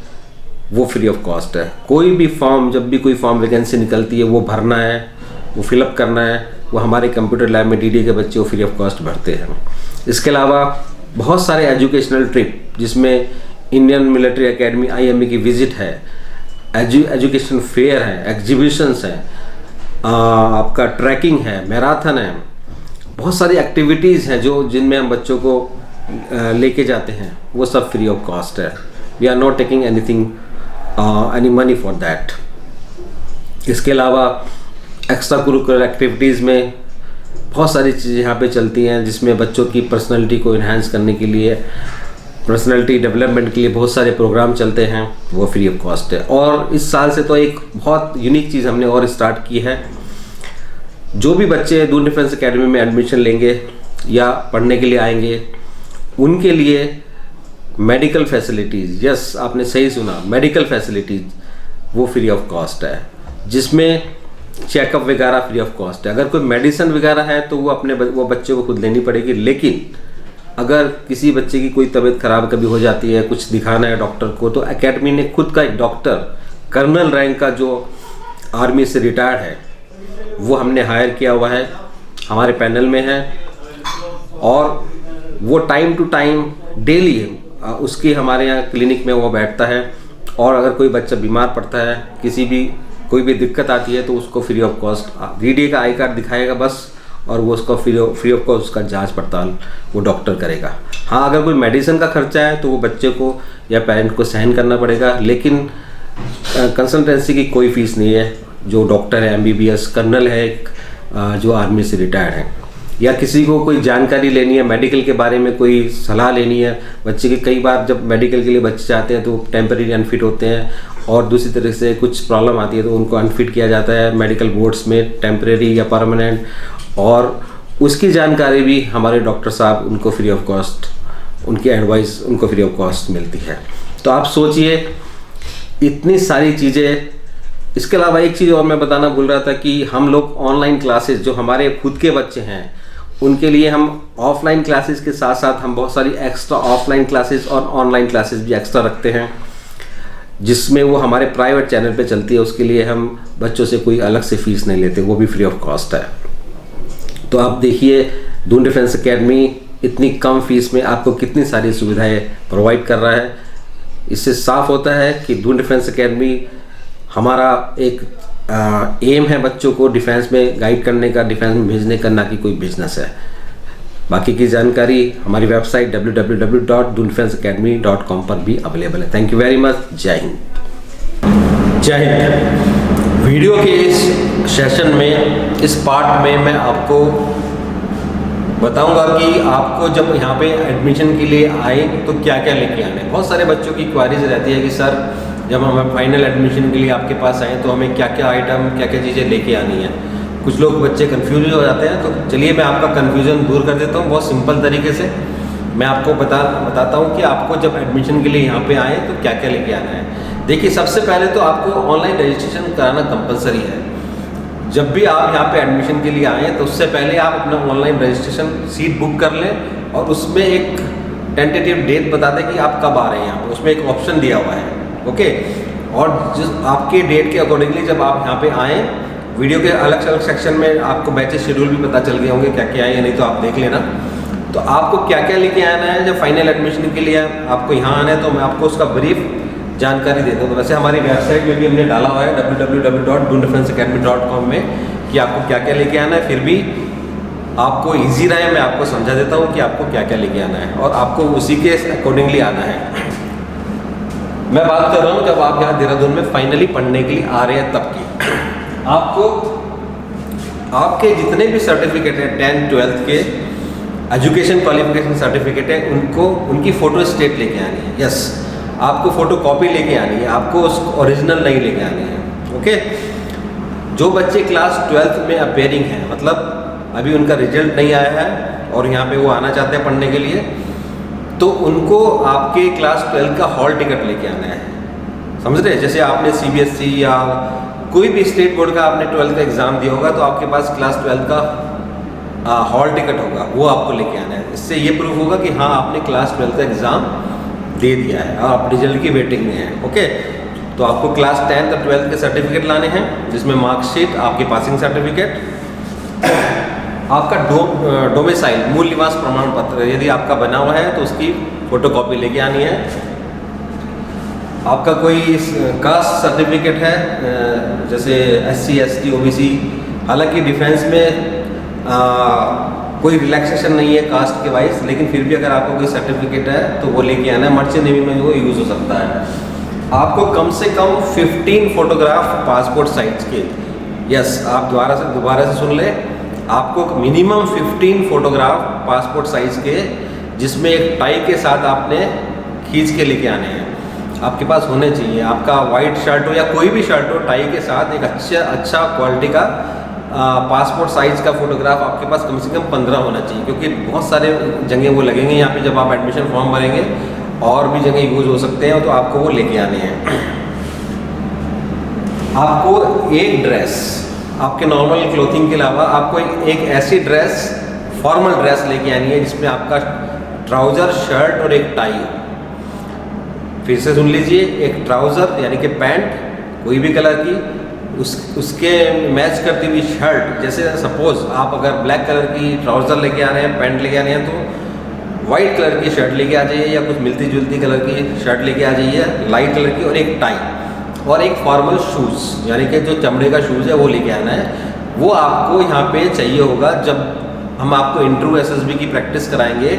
वो फ्री ऑफ कॉस्ट है। कोई भी फॉर्म, जब भी कोई फॉर्म वैकेंसी निकलती है वो भरना है, वो फिलअप करना है, वो हमारे कंप्यूटर लैब में डीडी के बच्चे वो फ्री ऑफ कॉस्ट भरते हैं। इसके अलावा बहुत सारे एजुकेशनल ट्रिप जिसमें इंडियन मिलिट्री एकेडमी IME की विजिट है, एजुकेशन फेयर है, एग्जीबिशंस हैं, आपका ट्रैकिंग है, मैराथन है, बहुत सारी एक्टिविटीज़ हैं जो जिनमें हम बच्चों को लेके जाते हैं, वो सब फ्री ऑफ कॉस्ट है। We are not taking any money for that. इसके अलावा एक्स्ट्रा करिकुलर एक्टिविटीज़ में बहुत सारी चीज़ें यहाँ पे चलती हैं जिसमें बच्चों की पर्सनैलिटी को इन्हांस करने के लिए, पर्सनैलिटी डेवलपमेंट के लिए बहुत सारे प्रोग्राम चलते हैं, वो फ्री ऑफ कॉस्ट है। और इस साल से तो एक बहुत यूनिक चीज़ हमने और स्टार्ट की है। जो भी बच्चे दून डिफेंस एकेडमी में एडमिशन लेंगे या पढ़ने के लिए आएंगे, उनके लिए मेडिकल फैसिलिटीज़, यस आपने सही सुना, मेडिकल फैसिलिटीज़ वो फ्री ऑफ कॉस्ट है, जिसमें चेकअप वगैरह फ्री ऑफ कॉस्ट है। अगर कोई मेडिसिन वगैरह है तो वो बच्चे को खुद लेनी पड़ेगी, लेकिन अगर किसी बच्चे की कोई तबीयत खराब कभी हो जाती है, कुछ दिखाना है डॉक्टर को, तो एकेडमी ने खुद का एक डॉक्टर, कर्नल रैंक का जो आर्मी से रिटायर्ड है, वो हमने हायर किया हुआ है, हमारे पैनल में है। और वो टाइम टू टाइम डेली उसकी हमारे यहाँ क्लिनिक में वो बैठता है। और अगर कोई बच्चा बीमार पड़ता है, कोई भी दिक्कत आती है, तो उसको फ्री ऑफ कॉस्ट डीडी का आई कार्ड दिखाएगा बस, और वो उसका फ्री ऑफ कॉस्ट उसका जांच पड़ताल वो डॉक्टर करेगा। हाँ, अगर कोई मेडिसिन का खर्चा है तो वो बच्चे को या पेरेंट को सहन करना पड़ेगा, लेकिन कंसल्टेंसी की कोई फीस नहीं है। जो डॉक्टर है, MBBS कर्नल है, जो आर्मी से रिटायर्ड है, या किसी को कोई जानकारी लेनी है मेडिकल के बारे में, कोई सलाह लेनी है बच्चे की, कई बार जब मेडिकल के लिए बच्चे जाते हैं तो टेम्परेरी अनफिट होते हैं, और दूसरी तरह से कुछ प्रॉब्लम आती है तो उनको अनफिट किया जाता है मेडिकल बोर्ड्स में, टेम्परेरी या परमानेंट, और उसकी जानकारी भी हमारे डॉक्टर साहब उनको फ्री ऑफ कॉस्ट, उनकी एडवाइस उनको फ्री ऑफ कॉस्ट मिलती है। तो आप सोचिए, इतनी सारी चीज़ें इसके अलावा एक चीज़ और मैं बताना भूल रहा था कि हम लोग ऑनलाइन क्लासेस जो हमारे खुद के बच्चे हैं उनके लिए हम ऑफलाइन क्लासेस के साथ साथ हम बहुत सारी एक्स्ट्रा ऑफलाइन क्लासेस और ऑनलाइन क्लासेस भी एक्स्ट्रा रखते हैं, जिसमें वो हमारे प्राइवेट चैनल पे चलती है। उसके लिए हम बच्चों से कोई अलग से फीस नहीं लेते, वो भी फ्री ऑफ कॉस्ट है। तो आप देखिए दून डिफेंस एकेडमी इतनी कम फीस में आपको कितनी सारी सुविधाएं प्रोवाइड कर रहा है। इससे साफ होता है कि दून डिफेंस एकेडमी हमारा एक एम है बच्चों को डिफेंस में गाइड करने का, डिफेंस में भेजने का, ना कि कोई बिजनेस है। बाकी की जानकारी हमारी वेबसाइट www.doondefenseacademy.com पर भी अवेलेबल है। Thank you very much. जय हिंद। जय हिंद। वीडियो के इस सेशन में, इस पार्ट में मैं आपको बताऊंगा कि आपको जब यहाँ पे एडमिशन के लिए आए तो क्या क्या लेके आना है। बहुत सारे बच्चों की क्वारीज रहती है कि सर जब हम फाइनल एडमिशन के लिए आपके पास आए तो हमें क्या क्या आइटम, क्या क्या चीज़ें लेके आनी है। कुछ लोग बच्चे कंफ्यूज हो जाते हैं, तो चलिए मैं आपका कन्फ्यूज़न दूर कर देता हूँ बहुत सिंपल तरीके से। मैं आपको बताता हूँ कि आपको जब एडमिशन के लिए यहाँ पे आए तो क्या क्या लेके आना है। देखिए सबसे पहले तो आपको ऑनलाइन रजिस्ट्रेशन कराना कंपलसरी है। जब भी आप यहाँ पे एडमिशन के लिए आएँ तो उससे पहले आप अपना ऑनलाइन रजिस्ट्रेशन सीट बुक कर लें और उसमें एक टेंटेटिव डेट बता दें कि आप कब आ रहे हैं यहाँ पे। उसमें एक ऑप्शन दिया हुआ है, ओके। और जिस आपके डेट के अकॉर्डिंगली जब आप यहाँ पे आएँ, वीडियो के अलग अलग सेक्शन में आपको बैचेस शेड्यूल भी पता चल गए होंगे क्या क्या है या नहीं, तो आप देख लेना। तो आपको क्या क्या लेके आना है जब फाइनल एडमिशन के लिए आपको यहाँ आना है, तो मैं आपको उसका ब्रीफ जानकारी देता हूँ। तो वैसे हमारी वेबसाइट में भी हमने डाला हुआ है www.doondefenseacademy.com में कि आपको क्या क्या लेके आना है। फिर भी आपको ईजी रहे मैं आपको समझा देता हूँ कि आपको क्या क्या लेके आना है और आपको उसी के अकॉर्डिंगली आना है। मैं बात कर रहा हूँ जब आप यहाँ देहरादून में फाइनली पढ़ने के लिए आ रहे हैं तब की। आपको आपके जितने भी सर्टिफिकेट हैं 10th 12th के एजुकेशन क्वालिफिकेशन सर्टिफिकेट है उनकी फ़ोटो स्टेट लेके आनी है। यस, आपको फ़ोटो कॉपी लेके आनी है, आपको ओरिजिनल नहीं लेके आनी है, ओके। जो बच्चे क्लास 12th में अपेयरिंग हैं, मतलब अभी उनका रिजल्ट नहीं आया है और यहाँ पे वो आना चाहते हैं पढ़ने के लिए, तो उनको आपके क्लास 12 का हॉल टिकट लेके आना है। समझ रहे? जैसे आपने CBSE या कोई भी स्टेट बोर्ड का आपने 12th का एग्ज़ाम दिया होगा तो आपके पास क्लास 12 का हॉल टिकट होगा, वो आपको लेके आना है। इससे ये प्रूफ होगा कि हाँ आपने क्लास 12 का एग्ज़ाम दे दिया है और आप रिजल्ट की वेटिंग में हैं, ओके। तो आपको क्लास 10th और 12th के सर्टिफिकेट लाने हैं, जिसमें मार्कशीट, आपकी पासिंग सर्टिफिकेट, आपका डोमिसाइल मूल निवास प्रमाण पत्र यदि आपका बना हुआ है तो उसकी फ़ोटोकॉपी लेके आनी है। आपका कोई कास्ट सर्टिफिकेट है, जैसे SC ST OBC, हालांकि डिफेंस में कोई रिलैक्सेशन नहीं है कास्ट के वाइज, लेकिन फिर भी अगर आपको कोई सर्टिफिकेट है तो वो लेके आना है। मर्चेंट नेवी में वो यूज़ हो सकता है। आपको कम से कम 15 फोटोग्राफ पासपोर्ट साइज के, यस आप दोबारा से सुन ले, आपको मिनिमम 15 फोटोग्राफ पासपोर्ट साइज के, जिसमें एक टाई के साथ आपने खींच के लेके आने हैं, आपके पास होने चाहिए। आपका वाइट शर्ट हो या कोई भी शर्ट हो, टाई के साथ एक अच्छा क्वालिटी का पासपोर्ट साइज का फोटोग्राफ आपके पास कम से कम 15 होना चाहिए, क्योंकि बहुत सारे जगह वो लगेंगे यहाँ पे जब आप एडमिशन फॉर्म भरेंगे, और भी जगह यूज हो सकते हैं, तो आपको वो लेके आने हैं। आपको एक ड्रेस, आपके नॉर्मल क्लोथिंग के अलावा आपको एक ऐसी ड्रेस, फॉर्मल ड्रेस लेके आनी है जिसमें आपका ट्राउज़र, शर्ट और एक टाई हो। फिर से सुन लीजिए, एक ट्राउज़र यानी कि पैंट कोई भी कलर की, उसके मैच करती हुई शर्ट, जैसे सपोज आप अगर ब्लैक कलर की ट्राउज़र लेके आ रहे हैं, पैंट लेके आ रहे हैं, तो वाइट कलर की शर्ट लेके आ जाइए या कुछ मिलती जुलती कलर की शर्ट लेके आ जाइए, लाइट कलर की, और एक टाई और एक फॉर्मल शूज़ यानी कि जो चमड़े का शूज़ है वो लेके आना है। वो आपको यहाँ पे चाहिए होगा जब हम आपको इंटरव्यू SSB की प्रैक्टिस कराएंगे,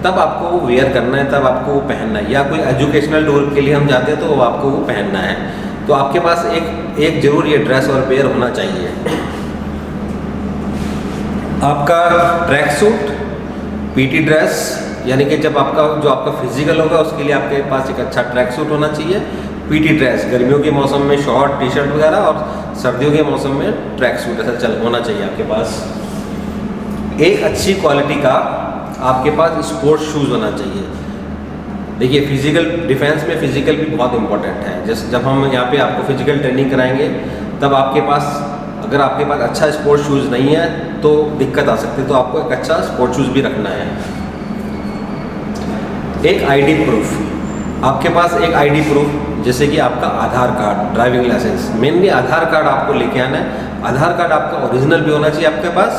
तब आपको वो वेयर करना है, तब आपको वो पहनना है, या कोई एजुकेशनल टूर के लिए हम जाते हैं तो वो आपको वो पहनना है। तो आपके पास एक जरूर ये ड्रेस और वेयर होना चाहिए। आपका ट्रैक सूट, PT ड्रेस, यानी कि जब आपका फिजिकल होगा उसके लिए आपके पास एक अच्छा ट्रैक सूट होना चाहिए। PT ड्रेस गर्मियों के मौसम में शॉर्ट टी-शर्ट वगैरह, और सर्दियों के मौसम में ट्रैक सूट ऐसा होना चाहिए आपके पास। एक अच्छी क्वालिटी का आपके पास स्पोर्ट्स शूज़ होना चाहिए। देखिए फिजिकल डिफेंस में फिजिकल भी बहुत इंपॉर्टेंट है। जैसे जब हम यहाँ पे आपको फिजिकल ट्रेनिंग कराएंगे तब आपके पास, अगर आपके पास अच्छा स्पोर्ट शूज़ नहीं है तो दिक्कत आ सकती है, तो आपको एक अच्छा स्पोर्ट शूज़ भी रखना है। एक आईडी प्रूफ, आपके पास एक आईडी प्रूफ जैसे कि आपका आधार कार्ड, ड्राइविंग लाइसेंस, मेनली आधार कार्ड आपको लेके आना है। आधार कार्ड आपका ओरिजिनल भी होना चाहिए आपके पास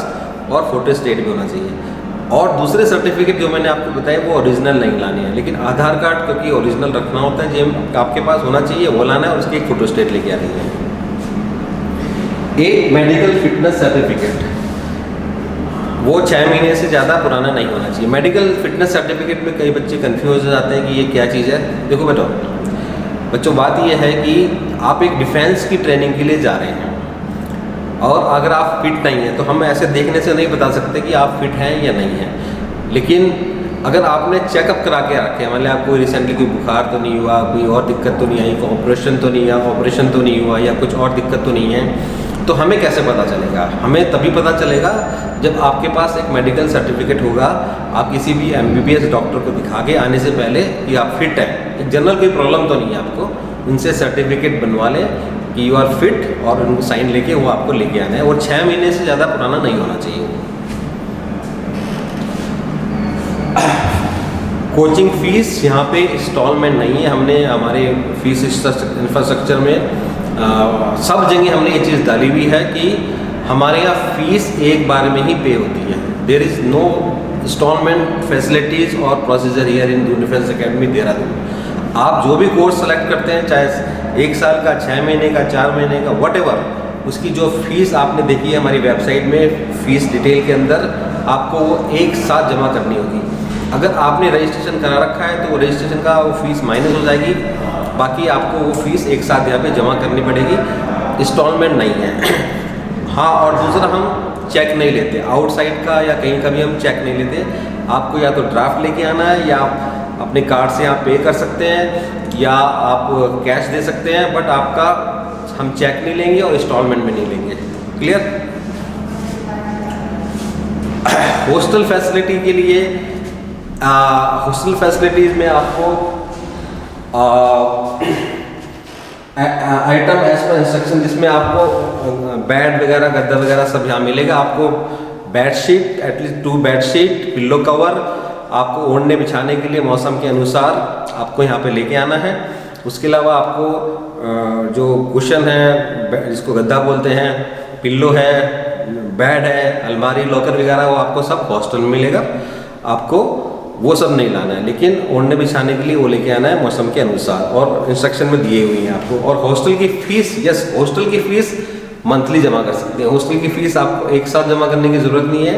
और फोटो स्टेट भी होना चाहिए। और दूसरे सर्टिफिकेट जो मैंने आपको बताया वो ओरिजिनल नहीं लाने हैं, लेकिन आधार कार्ड क्योंकि ओरिजिनल रखना होता है, जो आपके पास होना चाहिए वो लाना है और उसकी एक फ़ोटो स्टेट लेके आनी है। एक मेडिकल फिटनेस सर्टिफिकेट, वो 6 महीने से ज़्यादा पुराना नहीं होना चाहिए। मेडिकल फिटनेस सर्टिफिकेट में कई बच्चे कंफ्यूज हो जाते हैं कि ये क्या चीज़ है। देखो बच्चों बात ये है कि आप एक डिफेंस की ट्रेनिंग के लिए जा रहे हैं और अगर आप फिट नहीं हैं तो हम ऐसे देखने से नहीं बता सकते कि आप फिट हैं या नहीं हैं। लेकिन अगर आपने चेकअप करा के रखे, मतलब आपको रिसेंटली कोई बुखार तो नहीं हुआ, कोई और दिक्कत तो नहीं आई, कोई ऑपरेशन तो नहीं हुआ, ऑपरेशन तो नहीं हुआ या कुछ और दिक्कत तो नहीं है, तो हमें कैसे पता चलेगा? हमें तभी पता चलेगा जब आपके पास एक मेडिकल सर्टिफिकेट होगा। आप किसी भी MBBS डॉक्टर को दिखा के आने से पहले कि आप फिट हैं, एक जनरल कोई प्रॉब्लम तो नहीं है आपको, उनसे सर्टिफिकेट बनवा लें कि यू आर फिट और उनको साइन लेके वो आपको लेके आना है। और 6 महीने से ज़्यादा पुराना नहीं होना चाहिए। कोचिंग फीस यहाँ पे इंस्टॉलमेंट नहीं है, हमने हमारे फीस इंफ्रास्ट्रक्चर में सब जगह हमने ये चीज़ डाली हुई है कि हमारे यहाँ फीस एक बार में ही पे होती है। There is no instalment facilities और procedure here in Doon defence academy Dehradun. आप जो भी कोर्स सेलेक्ट करते हैं, चाहे 1 साल का, 6 महीने का, 4 महीने का, व्हाटएवर, उसकी जो फीस आपने देखी है हमारी वेबसाइट में फीस डिटेल के अंदर, आपको वो एक साथ जमा करनी होगी। अगर आपने रजिस्ट्रेशन करा रखा है तो वो रजिस्ट्रेशन का वो फीस माइनस हो जाएगी, बाकी आपको वो फीस एक साथ यहाँ पे जमा करनी पड़ेगी, इंस्टॉलमेंट नहीं है। हाँ, और दूसरा हम चेक नहीं लेते, आउटसाइड का या कहीं का भी हम चेक नहीं लेते। आपको या तो ड्राफ्ट लेके आना है या आप अपने कार्ड से आप पे कर सकते हैं या आप कैश दे सकते हैं, बट आपका हम चेक नहीं लेंगे और इंस्टॉलमेंट में नहीं लेंगे। क्लियर? हॉस्टल फैसिलिटी के लिए, हॉस्टल फैसिलिटीज़ में आपको आइटम एज पर इंस्ट्रक्शन, जिसमें आपको बेड वगैरह, गद्दा वगैरह सब यहाँ मिलेगा। आपको bedsheet, at least 2 bedsheet, pillow cover आपको ओढ़ने बिछाने के लिए मौसम के अनुसार आपको यहाँ पे लेके आना है। उसके अलावा आपको जो कुशन है, जिसको गद्दा बोलते हैं, पिल्लो है, बेड है, अलमारी, लॉकर वगैरह, वो आपको सब हॉस्टल में मिलेगा। आपको वो सब नहीं लाना है, लेकिन ओढ़ने बिछाने के लिए वो लेके आना है मौसम के अनुसार, और इंस्ट्रक्शन में दिए हुए हैं आपको। और हॉस्टल की फ़ीस, यस, हॉस्टल की फ़ीस मंथली जमा कर सकते हैं। हॉस्टल की फ़ीस आपको एक साथ जमा करने की ज़रूरत नहीं है,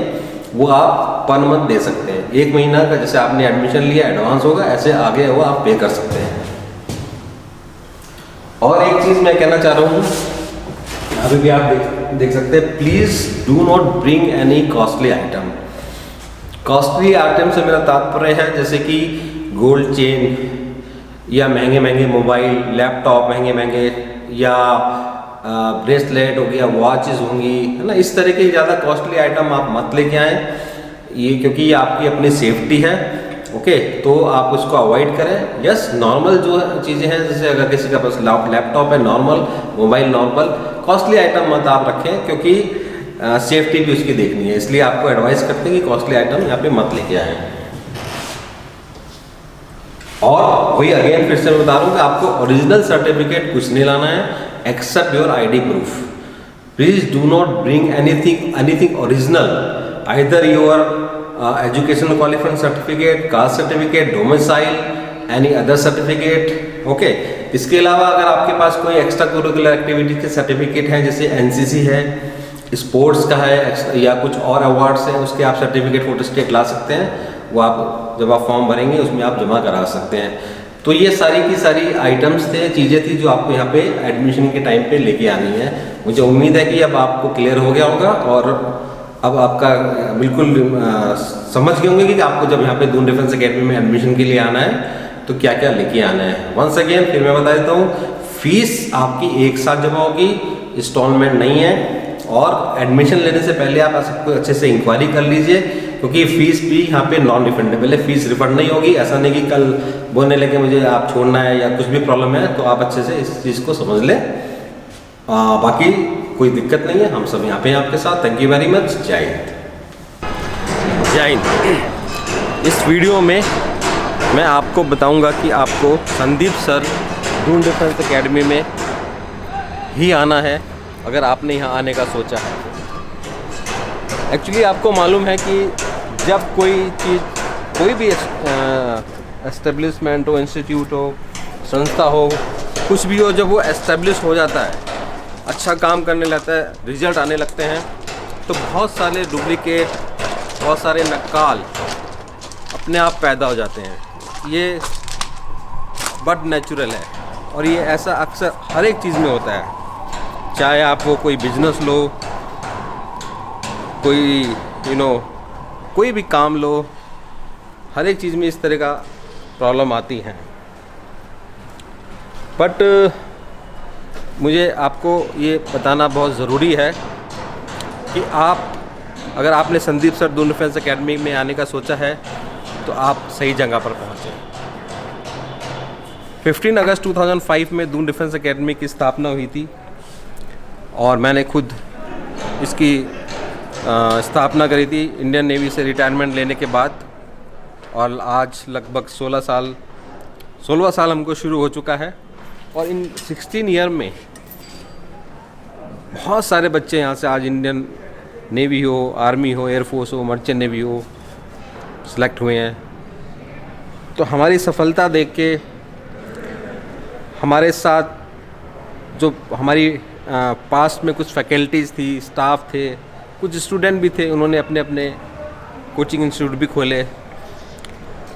वो आप पर मंथ दे सकते हैं। 1 महीना का जैसे आपने एडमिशन लिया एडवांस होगा, ऐसे आगे वो आप पे कर सकते हैं। और एक चीज़ मैं कहना चाह रहा हूँ, अभी भी आप देख सकते हैं, please do not bring any costly item. Costly item से मेरा तात्पर्य है जैसे कि गोल्ड चेन या महंगे महंगे मोबाइल, लैपटॉप महंगे महंगे, या ब्रेसलेट हो गया, वॉचेस होंगी, है ना, इस तरह के ज़्यादा कॉस्टली आइटम आप मत लेके आएँ, ये क्योंकि ये आपकी अपनी सेफ्टी है। ओके, तो आप उसको अवॉइड करें। यस, नॉर्मल जो चीज़ें हैं, जैसे अगर किसी का पास लैपटॉप है normal, mobile normal, costly item मत आप रखें, क्योंकि सेफ्टी भी उसकी देखनी है, इसलिए आपको एडवाइस करते हैं कि कॉस्टली आइटम यहाँ पे मत लेके आएँ। और वही अगेन फिर से मैं बता रहा हूँ कि आपको ओरिजिनल सर्टिफिकेट कुछ नहीं लाना है except your ID proof. Please do not bring anything original, either your educational qualification certificate, caste certificate, domicile, any other certificate. Okay, इसके अलावा अगर आपके पास कोई एक्स्ट्रा करिकुलर एक्टिविटी के सर्टिफिकेट हैं, जैसे NCC है, स्पोर्ट्स का है, या कुछ और अवार्ड्स हैं, उसके आप सर्टिफिकेट फोटोस्टेट ला सकते हैं। वो आप जब आप फॉर्म भरेंगे उसमें आप जमा करा सकते हैं। तो ये सारी की सारी आइटम्स थे, चीज़ें थी जो आपको यहाँ पे एडमिशन के टाइम पे लेके आनी है। मुझे उम्मीद है कि अब आपको क्लियर हो गया होगा और अब आपका बिल्कुल समझ गए होंगे कि आपको जब यहाँ पे दून डिफेंस अकेडमी में एडमिशन के लिए आना है तो क्या क्या लेके आना है। वंस अगेन फिर मैं बता देता हूँ, फीस आपकी एक साथ जमा होगी, इंस्टॉलमेंट नहीं है। और एडमिशन लेने से पहले आप सबको अच्छे से इंक्वायरी कर लीजिए, क्योंकि फीस भी यहाँ पे नॉन रिफंडेबल है, फीस रिफंड नहीं होगी। ऐसा नहीं कि कल बोलने लगे मुझे आप छोड़ना है या कुछ भी प्रॉब्लम है, तो आप अच्छे से इस चीज़ को समझ लें। बाकी कोई दिक्कत नहीं है, हम सब यहाँ पे हैं आपके साथ। Thank you very much. जय हिंद। जय हिंद। इस वीडियो में मैं आपको बताऊंगा कि आपको Sandeep sir Doon defence academy में ही आना है अगर आपने यहाँ आने का सोचा है। एक्चुअली आपको मालूम है कि जब कोई चीज़, कोई भी एस्टेब्लिशमेंट हो, इंस्टीट्यूट हो, संस्था हो, कुछ भी हो, जब वो एस्टेब्लिश हो जाता है, अच्छा काम करने लगता है, रिजल्ट आने लगते हैं, तो बहुत सारे डुप्लीकेट, बहुत सारे नक्काल अपने आप पैदा हो जाते हैं। ये बट नेचुरल है और ये ऐसा अक्सर हर एक चीज़ में होता है। चाहे आप वो कोई बिजनेस लो, कोई कोई भी काम लो, हर एक चीज़ में इस तरह का प्रॉब्लम आती हैं। बट मुझे आपको ये बताना बहुत ज़रूरी है कि अगर आपने Sandeep sir Doon defence academy में आने का सोचा है तो आप सही जगह पर पहुँचे। 15 अगस्त 2005 में दून डिफेंस एकेडमी की स्थापना हुई थी और मैंने खुद इसकी स्थापना करी थी इंडियन नेवी से रिटायरमेंट लेने के बाद। और आज लगभग 16वां साल हमको शुरू हो चुका है और इन 16 ईयर में बहुत सारे बच्चे यहाँ से आज इंडियन नेवी हो, आर्मी हो, एयरफोर्स हो, मर्चेंट नेवी हो, सेलेक्ट हुए हैं। तो हमारी सफलता देख के हमारे साथ जो हमारी पास्ट में कुछ फैकल्टीज़ थी, स्टाफ थे, कुछ स्टूडेंट भी थे, उन्होंने अपने अपने कोचिंग इंस्टीट्यूट भी खोले,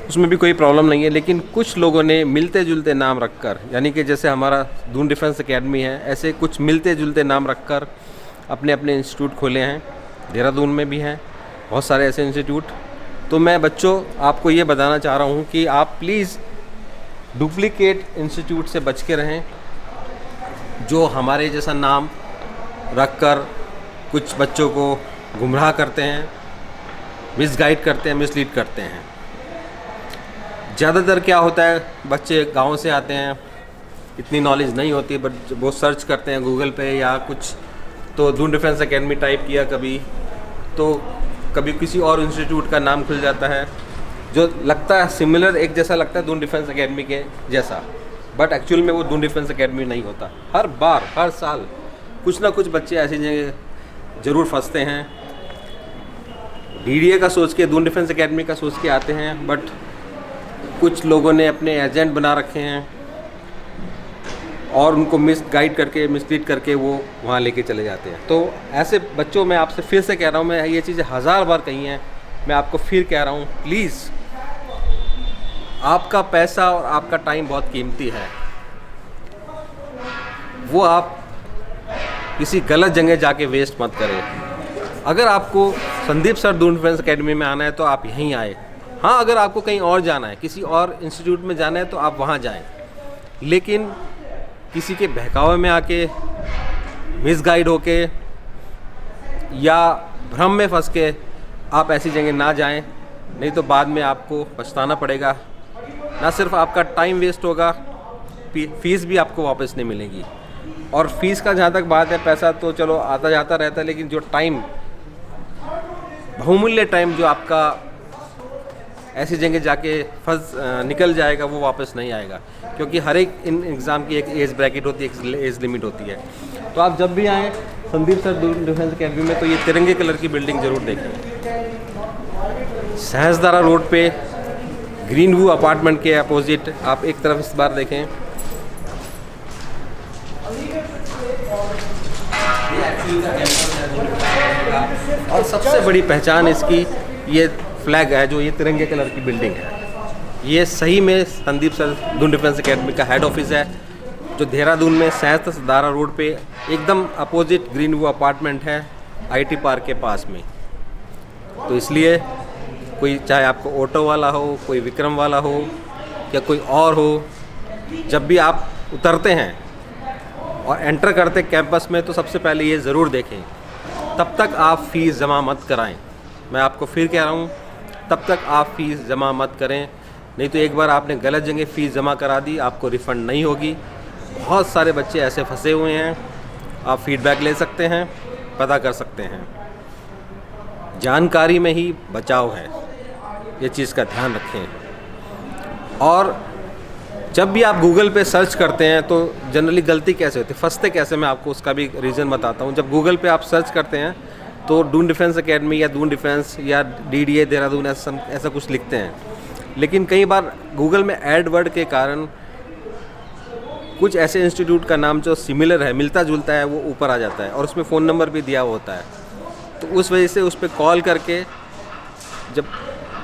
उसमें भी कोई प्रॉब्लम नहीं है। लेकिन कुछ लोगों ने मिलते जुलते नाम रखकर, यानी कि जैसे हमारा दून डिफेंस एकेडमी है, ऐसे कुछ मिलते जुलते नाम रखकर अपने अपने इंस्टीट्यूट खोले हैं। देहरादून में भी हैं बहुत सारे ऐसे इंस्टीट्यूट। तो मैं बच्चों आपको ये बताना चाह रहा हूँ कि आप प्लीज़ डुप्लीकेट इंस्टीट्यूट से बच के रहें, जो हमारे जैसा नाम रखकर कुछ बच्चों को गुमराह करते हैं, मिसगाइड करते हैं, मिसलीड करते हैं। ज़्यादातर क्या होता है, बच्चे गांव से आते हैं, इतनी नॉलेज नहीं होती, बट वो सर्च करते हैं गूगल पे या कुछ, तो दून डिफेंस एकेडमी टाइप किया कभी, तो कभी किसी और इंस्टीट्यूट का नाम खुल जाता है जो लगता है सिमिलर, एक जैसा लगता है दून डिफेंस एकेडमी के जैसा, बट एक्चुअल में वो दून डिफेंस एकेडमी नहीं होता। हर बार, हर साल कुछ ना कुछ बच्चे ऐसी जगह ज़रूर फंसते हैं। डीडीए का सोच के, दून डिफेंस एकेडमी का सोच के आते हैं, बट कुछ लोगों ने अपने एजेंट बना रखे हैं और उनको मिस गाइड करके, मिसलीड करके वो वहाँ लेके चले जाते हैं। तो ऐसे बच्चों, मैं आपसे फिर से कह रहा हूँ, मैं ये चीज़ें 1000 बार कही हैं, मैं आपको फिर कह रहा हूँ, प्लीज़, आपका पैसा और आपका टाइम बहुत कीमती है, वो आप किसी गलत जगह जाके वेस्ट मत करें। अगर आपको Sandeep sir Doon defence academy में आना है तो आप यहीं आए। हाँ, अगर आपको कहीं और जाना है, किसी और इंस्टीट्यूट में जाना है तो आप वहाँ जाएं, लेकिन किसी के बहकावे में आके, मिसगाइड होके या भ्रम में फंस के आप ऐसी जगह ना जाएं, नहीं तो बाद में आपको पछताना पड़ेगा। ना सिर्फ आपका टाइम वेस्ट होगा, फीस भी आपको वापस नहीं मिलेगी। और फीस का जहाँ तक बात है, पैसा तो चलो आता जाता रहता है, लेकिन जो टाइम, बहुमूल्य टाइम जो आपका ऐसी जगह जाके निकल जाएगा, वो वापस नहीं आएगा, क्योंकि हर एक इन एग्ज़ाम की एक एज ब्रैकेट होती है, एक एज लिमिट होती है। तो आप जब भी आएँ Sandeep sir Doon defence academy में, तो ये तिरंगे कलर की बिल्डिंग ज़रूर देखें। सहसदारा रोड पे ग्रीन व्यू अपार्टमेंट के अपोजिट आप एक तरफ इस बार देखें, और सबसे बड़ी पहचान इसकी ये फ्लैग है, जो ये तिरंगे कलर की बिल्डिंग है। ये सही में Sandeep sir Doon defence academy का हेड ऑफिस है, जो देहरादून में सहसदारा रोड पे एकदम अपोजिट ग्रीन व्यू अपार्टमेंट है, आईटी पार्क के पास में। तो इसलिए कोई, चाहे आपको ऑटो वाला हो, कोई विक्रम वाला हो या कोई और हो, जब भी आप उतरते हैं और एंटर करते कैंपस में, तो सबसे पहले ये ज़रूर देखें, तब तक आप फ़ीस जमा मत कराएं। मैं आपको फिर कह रहा हूँ, तब तक आप फ़ीस जमा मत करें, नहीं तो एक बार आपने गलत जगह फ़ीस जमा करा दी, आपको रिफ़ंड नहीं होगी। बहुत सारे बच्चे ऐसे फंसे हुए हैं आप फीडबैक ले सकते हैं, पता कर सकते हैं। जानकारी में ही बचाव है, ये चीज़ का ध्यान रखें। और जब भी आप गूगल पे सर्च करते हैं तो जनरली गलती कैसे होती है, फंसते कैसे, मैं आपको उसका भी रीज़न बताता हूँ। जब गूगल पे आप सर्च करते हैं तो दून डिफेंस एकेडमी या दून डिफेंस या DDA देहरादून ऐसा कुछ लिखते हैं, लेकिन कई बार गूगल में ऐड वर्ड के कारण कुछ ऐसे इंस्टीट्यूट का नाम जो सिमिलर है, मिलता जुलता है, वो ऊपर आ जाता है और उसमें फ़ोन नंबर भी दिया हुआ होता है। तो उस वजह से उस पर कॉल करके जब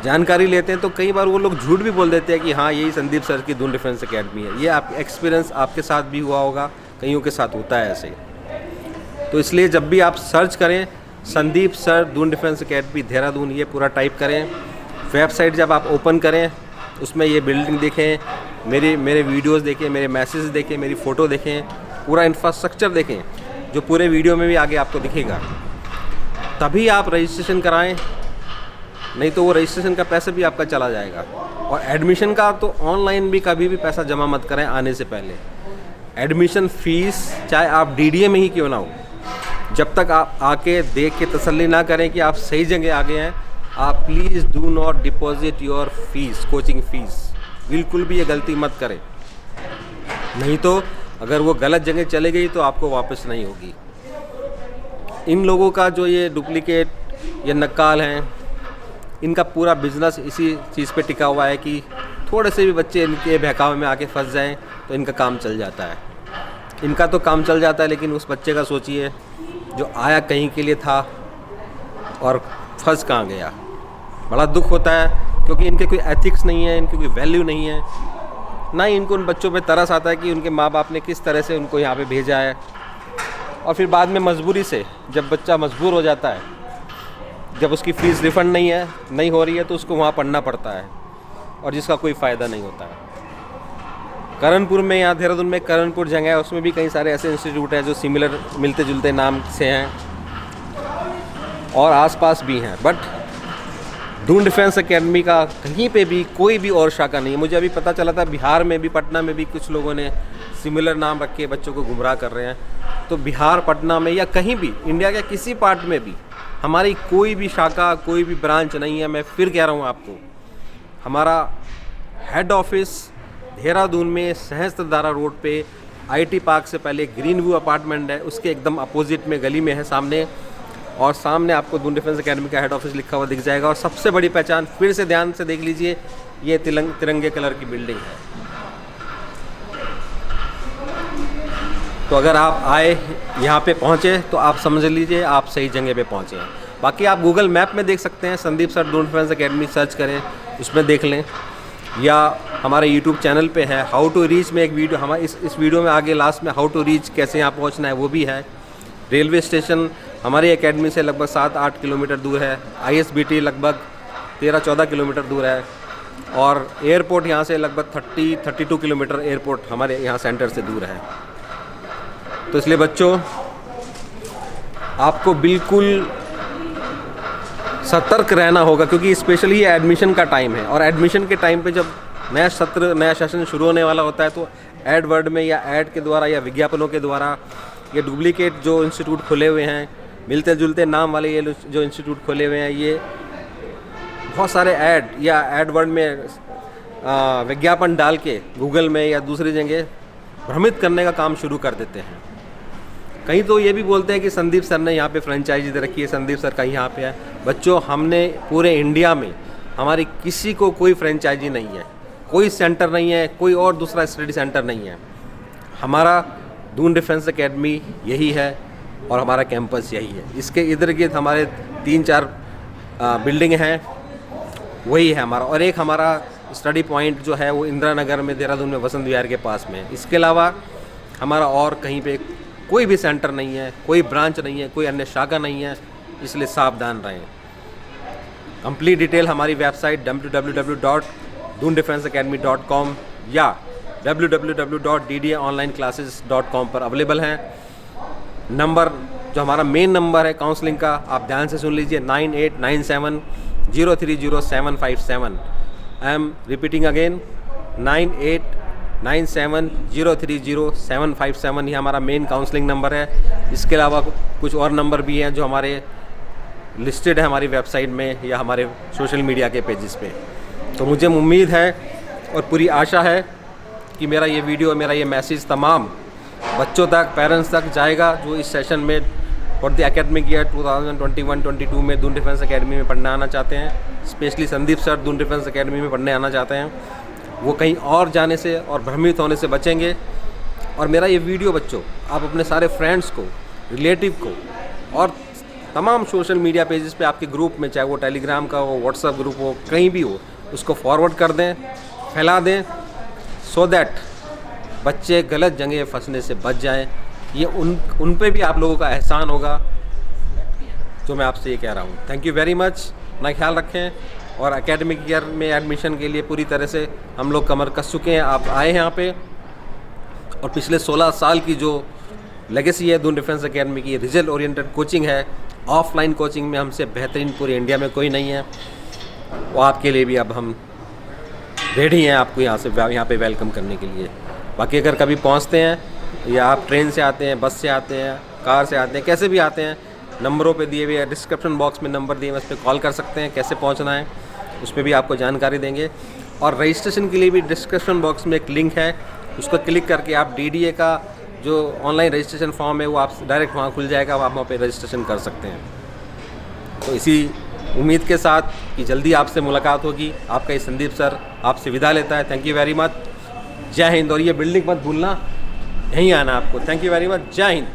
जानकारी लेते हैं तो कई बार वो लोग झूठ भी बोल देते हैं कि हाँ यही संदीप सर की दून डिफेंस एकेडमी है। ये आप एक्सपीरियंस आपके साथ भी हुआ होगा, कईयों के साथ होता है ऐसे। तो इसलिए जब भी आप सर्च करें Sandeep sir Doon defence academy Dehradun, ये पूरा टाइप करें। वेबसाइट जब आप ओपन करें उसमें ये बिल्डिंग देखें, मेरे वीडियोस देखें, मेरे मैसेज देखें, मेरी फ़ोटो देखें, पूरा इंफ्रास्ट्रक्चर देखें जो पूरे वीडियो में भी आगे आपको दिखेगा, तभी आप रजिस्ट्रेशन कराएं, नहीं तो वो रजिस्ट्रेशन का पैसा भी आपका चला जाएगा। और एडमिशन का तो ऑनलाइन भी कभी भी पैसा जमा मत करें आने से पहले। एडमिशन फ़ीस चाहे आप DDA में ही क्यों ना हो, जब तक आप आके देख के तसल्ली ना करें कि आप सही जगह आ गए हैं, आप please do not deposit your fees, coaching fees. बिल्कुल भी ये गलती मत करें, नहीं तो अगर वो गलत जगह चले गई तो आपको वापस नहीं होगी। इन लोगों का जो ये डुप्लीकेट या नक्काल हैं, इनका पूरा बिजनेस इसी चीज़ पे टिका हुआ है कि थोड़े से भी बच्चे इनके बहकावे में आके फंस जाएं तो इनका काम चल जाता है। इनका तो काम चल जाता है, लेकिन उस बच्चे का सोचिए जो आया कहीं के लिए था और फंस कहाँ गया। बड़ा दुख होता है क्योंकि इनके कोई एथिक्स नहीं है, इनकी कोई वैल्यू नहीं है, ना ही इनको उन बच्चों पे तरस आता है कि उनके माँ बाप ने किस तरह से उनको यहाँ पे भेजा है। और फिर बाद में मजबूरी से जब बच्चा मजबूर हो जाता है, जब उसकी फ़ीस रिफ़ंड नहीं हो रही है तो उसको वहाँ पढ़ना पड़ता है और जिसका कोई फ़ायदा नहीं होता है। करणपुर में, यहाँ देहरादून में करणपुर जगह है, उसमें भी कई सारे ऐसे इंस्टीट्यूट हैं जो सिमिलर मिलते जुलते नाम से हैं और आसपास भी हैं, बट दून डिफेंस एकेडमी का कहीं पे भी कोई भी और शाखा नहीं है। मुझे अभी पता चला था बिहार में भी, पटना में भी कुछ लोगों ने सिमिलर नाम रख के बच्चों को गुमराह कर रहे हैं। तो बिहार, पटना में या कहीं भी इंडिया के किसी पार्ट में भी हमारी कोई भी शाखा, कोई भी ब्रांच नहीं है। मैं फिर कह रहा हूँ आपको, हमारा हेड ऑफिस देहरादून में सहस्त्रधारा रोड पे IT पार्क से पहले ग्रीन व्यू अपार्टमेंट है, उसके एकदम अपोजिट में गली में है सामने, और सामने आपको दून डिफेंस एकेडमी का हेड ऑफिस लिखा हुआ दिख जाएगा। और सबसे बड़ी पहचान, फिर से ध्यान से देख लीजिए, ये तिरंगे कलर की बिल्डिंग है। तो अगर आप आए यहाँ पे पहुँचे तो आप समझ लीजिए आप सही जगह पे पहुँचे हैं। बाकी आप गूगल मैप में देख सकते हैं, Sandeep sir Doon defence academy search करें, उसमें देख लें, या हमारे YouTube चैनल पे है हाउ टू रीच में एक वीडियो, हमारे इस वीडियो में आगे लास्ट में हाउ टू रीच, कैसे यहाँ पहुँचना है, वो भी है। रेलवे स्टेशन हमारी एकेडमी से लगभग 7-8 किलोमीटर दूर है। ISBT लगभग 13-14 किलोमीटर दूर है, और एयरपोर्ट यहाँ से लगभग 30-32 किलोमीटर एयरपोर्ट हमारे यहाँ सेंटर से दूर है। तो इसलिए बच्चों, आपको बिल्कुल सतर्क रहना होगा, क्योंकि स्पेशली ये एडमिशन का टाइम है, और एडमिशन के टाइम पे जब नया सत्र, नया सेशन शुरू होने वाला होता है तो एड वर्ड में या ऐड के द्वारा या विज्ञापनों के द्वारा ये डुप्लीकेट जो इंस्टीट्यूट खुले हुए हैं, मिलते जुलते नाम वाले ये जो इंस्टीट्यूट खोले हुए हैं, ये बहुत सारे ऐड या ऐड वर्ड में विज्ञापन डाल के गूगल में या दूसरी जगह भ्रमित करने का काम शुरू कर देते हैं। कहीं तो ये भी बोलते हैं कि संदीप सर ने यहाँ पे फ्रेंचाइजी दे रखी है, संदीप सर कहीं यहाँ पे है। बच्चों, हमने पूरे इंडिया में, हमारी किसी को कोई फ्रेंचाइजी नहीं है, कोई सेंटर नहीं है, कोई और दूसरा स्टडी सेंटर नहीं है। हमारा दून डिफेंस एकेडमी यही है और हमारा कैंपस यही है। इसके इधर गिर्द हमारे 3-4 बिल्डिंग हैं, वही है हमारा। और एक हमारा स्टडी पॉइंट जो है वो इंदिरा नगर में, देहरादून में, वसंत विहार के पास में है। इसके अलावा हमारा और कहीं पे कोई भी सेंटर नहीं है, कोई ब्रांच नहीं है, कोई अन्य शाखा नहीं है, इसलिए सावधान रहें। कंप्लीट डिटेल हमारी वेबसाइट www.doondefenseacademy.com या www.ddaonlineclasses.com पर अवेलेबल हैं। नंबर जो हमारा मेन नंबर है काउंसलिंग का, आप ध्यान से सुन लीजिए, 9897030757। आई एम रिपीटिंग अगेन, 9897 97030757 ये हमारा मेन काउंसलिंग नंबर है। इसके अलावा कुछ और नंबर भी हैं जो हमारे लिस्टेड है हमारी वेबसाइट में या हमारे सोशल मीडिया के पेजेस पे। तो मुझे उम्मीद है और पूरी आशा है कि मेरा ये वीडियो, मेरा ये मैसेज तमाम बच्चों तक, पेरेंट्स तक जाएगा जो इस सेशन में फॉर द एकेडमिक ईयर 2021-22 में दून डिफेंस एकेडमी में पढ़ने आना चाहते हैं। Specially Sandeep sir Doon defence academy में पढ़ने आना चाहते हैं, वो कहीं और जाने से और भ्रमित होने से बचेंगे। और मेरा ये वीडियो बच्चों आप अपने सारे फ्रेंड्स को, रिलेटिव को और तमाम सोशल मीडिया पेजेस पे आपके ग्रुप में, चाहे वो टेलीग्राम का हो, व्हाट्सएप ग्रुप हो, कहीं भी हो, उसको फॉरवर्ड कर दें, फैला दें, सो दैट बच्चे गलत जगह फंसने से बच जाएं। ये उन पे भी आप लोगों का एहसान होगा जो मैं आपसे ये कह रहा हूँ। Thank you very much. अपना ख्याल रखें और एकेडमिक ईयर में एडमिशन के लिए पूरी तरह से हम लोग कमर कस चुके हैं। आप आए हैं यहाँ पे और पिछले 16 साल की जो लेगेसी है दून डिफेंस एकेडमी की, रिजल्ट ओरिएंटेड कोचिंग है, ऑफलाइन कोचिंग में हमसे बेहतरीन पूरे इंडिया में कोई नहीं है। वो आपके लिए भी अब हम रेडी हैं आपको यहाँ पे वेलकम करने के लिए। बाकी अगर कभी पहुँचते हैं या आप ट्रेन से आते हैं, बस से आते हैं, कार से आते हैं, कैसे भी आते हैं, नंबरों पे दिए हुए है, डिस्क्रिप्शन बॉक्स में नंबर दिए हुए, उस पर कॉल कर सकते हैं। कैसे पहुंचना है उस पर भी आपको जानकारी देंगे। और रजिस्ट्रेशन के लिए भी डिस्क्रिप्शन बॉक्स में एक लिंक है, उसको क्लिक करके आप DDA का जो ऑनलाइन रजिस्ट्रेशन फॉर्म है वो आप डायरेक्ट वहाँ खुल जाएगा, आप वहाँ पे रजिस्ट्रेशन कर सकते हैं। तो इसी उम्मीद के साथ कि जल्दी आपसे मुलाकात होगी, आपका ये संदीप सर आपसे विदा लेता है। Thank you very much. जय हिंद। और ये बिल्डिंग मत भूलना, यहीं आना आपको। Thank you very much. जय हिंद।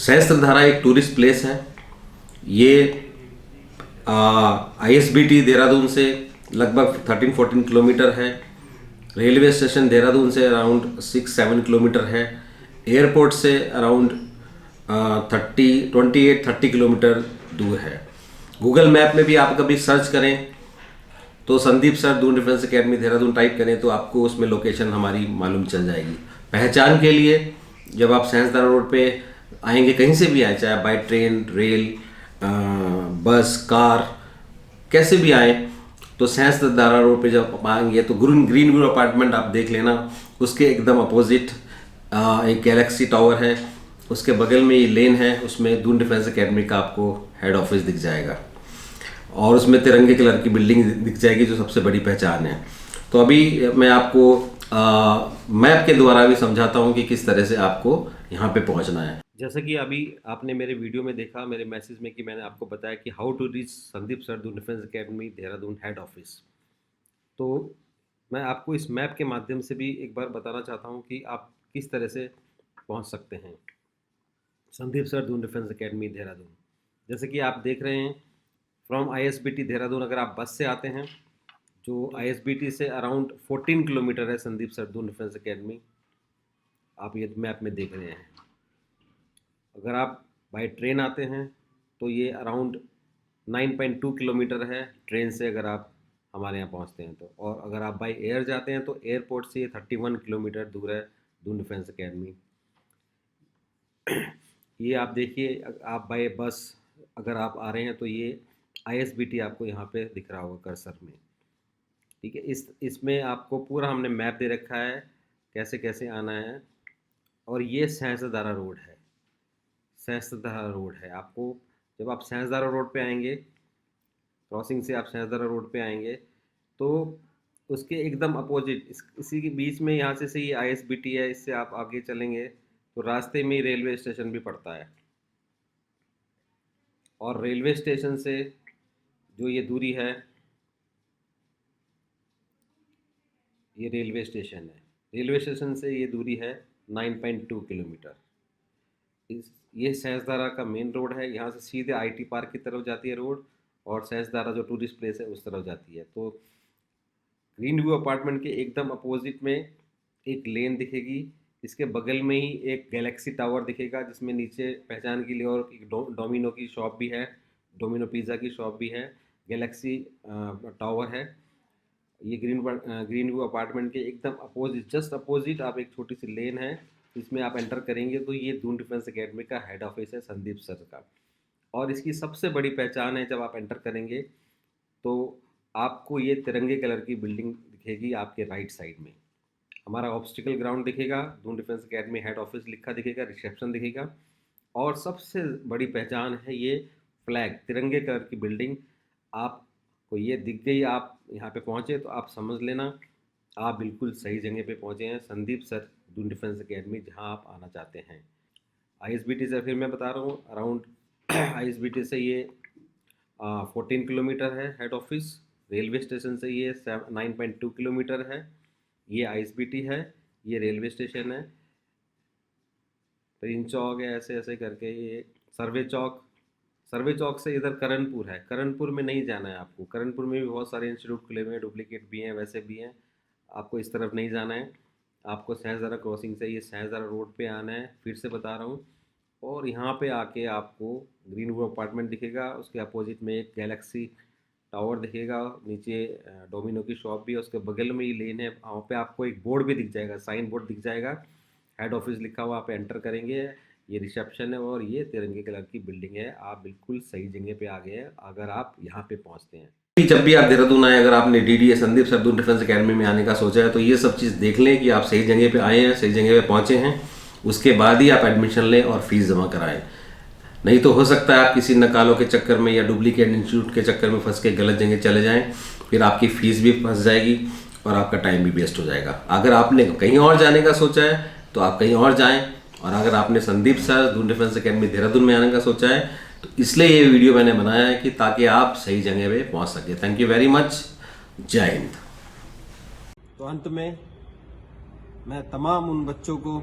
सहस्त्रधारा एक टूरिस्ट प्लेस है। ये ISBT देहरादून से लगभग 13-14 किलोमीटर है। रेलवे स्टेशन देहरादून से अराउंड 6-7 किलोमीटर है। एयरपोर्ट से अराउंड 28-30 किलोमीटर दूर है। गूगल मैप में भी आप कभी सर्च करें तो Sandeep sir Doon defence academy Dehradun type करें तो आपको उसमें लोकेशन हमारी मालूम चल जाएगी। पहचान के लिए जब आप सहस्त्रधारा रोड पे आएंगे, कहीं से भी आए, चाहे बाय ट्रेन, रेल, बस, कार, कैसे भी आए, तो सहस्त्रधारा रोड पे जब आएंगे तो ग्रीन व्यू अपार्टमेंट आप देख लेना। उसके एकदम अपोजिट एक गैलेक्सी टावर है, उसके बगल में ये लेन है, उसमें दून डिफेंस एकेडमी का आपको हेड ऑफिस दिख जाएगा और उसमें तिरंगे कलर की बिल्डिंग दिख जाएगी जो सबसे बड़ी पहचान है। तो अभी मैं आपको मैप के द्वारा भी समझाता हूँ कि किस तरह से आपको यहाँ पे पहुँचना है। जैसे कि अभी आपने मेरे वीडियो में देखा, मेरे मैसेज में, कि मैंने आपको बताया कि how to reach Sandeep sir Doon defence academy Dehradun head office. तो मैं आपको इस मैप के माध्यम से भी एक बार बताना चाहता हूँ कि आप किस तरह से पहुँच सकते हैं Sandeep sir Doon defence academy Dehradun. जैसे कि आप देख रहे हैं फ्रॉम ISBT देहरादून, अगर आप बस से आते हैं, जो ISBT से अराउंड 14 किलोमीटर है Sandeep sir Doon defence academy, आप ये मैप में देख रहे हैं। अगर आप बाय ट्रेन आते हैं तो ये अराउंड 9.2 किलोमीटर है ट्रेन से, अगर आप हमारे यहाँ पहुँचते हैं तो। और अगर आप बाय एयर जाते हैं तो एयरपोर्ट से ये 31 किलोमीटर दूर है दून डिफेंस एकेडमी। ये आप देखिए, आप बाय बस अगर आप आ रहे हैं तो ये ISBT आपको यहाँ पे दिख रहा होगा कर्सर में, ठीक है। इसमें आपको पूरा हमने मैप दे रखा है कैसे कैसे आना है। और ये सहस्त्रधारा रोड है, सहस्त्रधारा रोड है। आपको जब आप सहस्त्रधारा रोड पे आएंगे, क्रॉसिंग से आप सहस्त्रधारा रोड पे आएंगे तो उसके एकदम अपोजिट इसी के बीच में यहाँ से ये ISBT है। इससे आप आगे चलेंगे तो रास्ते में ही रेलवे स्टेशन भी पड़ता है। और रेलवे स्टेशन से जो ये दूरी है, ये रेलवे स्टेशन है, रेलवे स्टेशन से ये दूरी है 9.2 किलोमीटर। ये सहस्त्रधारा का मेन रोड है। यहाँ से सीधे IT पार्क की तरफ जाती है रोड, और सहस्त्रधारा जो टूरिस्ट प्लेस है उस तरफ जाती है। तो ग्रीन व्यू अपार्टमेंट के एकदम अपोजिट में एक लेन दिखेगी, इसके बगल में ही एक गैलेक्सी टावर दिखेगा, जिसमें नीचे पहचान के लिए और एक डोमिनो की शॉप भी है, डोमिनो पिज़्ज़ा की शॉप भी है, गैलेक्सी टावर है। ये ग्रीन व्यू अपार्टमेंट के एकदम अपोजिट, जस्ट अपोजिट आप एक छोटी सी लेन है, इसमें आप एंटर करेंगे तो ये दून डिफेंस एकेडमी का हेड ऑफिस है संदीप सर का। और इसकी सबसे बड़ी पहचान है, जब आप एंटर करेंगे तो आपको ये तिरंगे कलर की बिल्डिंग दिखेगी आपके राइट साइड में। हमारा ऑब्स्टिकल ग्राउंड दिखेगा, Doon defence academy head office लिखा दिखेगा, रिसेप्शन दिखेगा। और सबसे बड़ी पहचान है ये फ्लैग, तिरंगे कलर की बिल्डिंग। आपको ये दिख गई, आप यहाँ पे पहुँचे तो आप समझ लेना आप बिल्कुल सही जगह पे पहुँचे हैं, Sandeep sir Doon defence academy, जहाँ आप आना चाहते हैं। ISBT से फिर मैं बता रहा हूँ, अराउंड ISBT से ये 14 किलोमीटर है हेड ऑफिस। रेलवे स्टेशन से ये 9.2 किलोमीटर है। ये ISBT है, ये रेलवे स्टेशन है। प्रिंस चौक है, ऐसे ऐसे करके ये सर्वे चौक से इधर करणपुर है। करणपुर में नहीं जाना है आपको, करणपुर में भी बहुत सारे इंस्टीट्यूट खुले हुए हैं, डुप्लीकेट भी हैं, वैसे भी हैं। आपको इस तरफ नहीं जाना है, आपको सहस्त्रधारा क्रॉसिंग से ये सहस्त्रधारा रोड पे आना है, फिर से बता रहा हूँ। और यहाँ पे आके आपको ग्रीन व्यू अपार्टमेंट दिखेगा, उसके अपोजिट में एक गैलेक्सी टावर दिखेगा, नीचे डोमिनो की शॉप भी है, उसके बगल में ही लेन है। वहाँ पे आपको एक बोर्ड भी दिख जाएगा, साइन बोर्ड दिख जाएगा, हेड ऑफिस लिखा हुआ, आप एंटर करेंगे, ये रिसेप्शन है और ये तिरंगे कलर की बिल्डिंग है। आप बिल्कुल सही जगह पे आ गए हैं अगर आप यहाँ पे पहुँचते हैं। जब भी आप देहरादून आए, अगर आपने DDA Sandeep sir Doon defence academy में आने का सोचा है तो ये सब चीज़ देख लें कि आप सही जगह पे आए हैं, सही जगह पे पहुँचे हैं। उसके बाद ही आप एडमिशन लें और फीस जमा कराएं। नहीं तो हो सकता है आप किसी नकालों के चक्कर में या डुप्लीकेट इंस्टीट्यूट के चक्कर में फंस के गलत जगह चले जाएं, फिर आपकी फ़ीस भी फंस जाएगी और आपका टाइम भी वेस्ट हो जाएगा। अगर आपने कहीं और जाने का सोचा है तो आप कहीं और जाएं, और अगर आपने Sandeep sir Doon defence academy Dehradun में आने का सोचा है तो इसलिए ये वीडियो मैंने बनाया है कि ताकि आप सही जगह पे पहुंच सके। थैंक यू वेरी मच, जय हिंद। तो अंत में मैं तमाम उन बच्चों को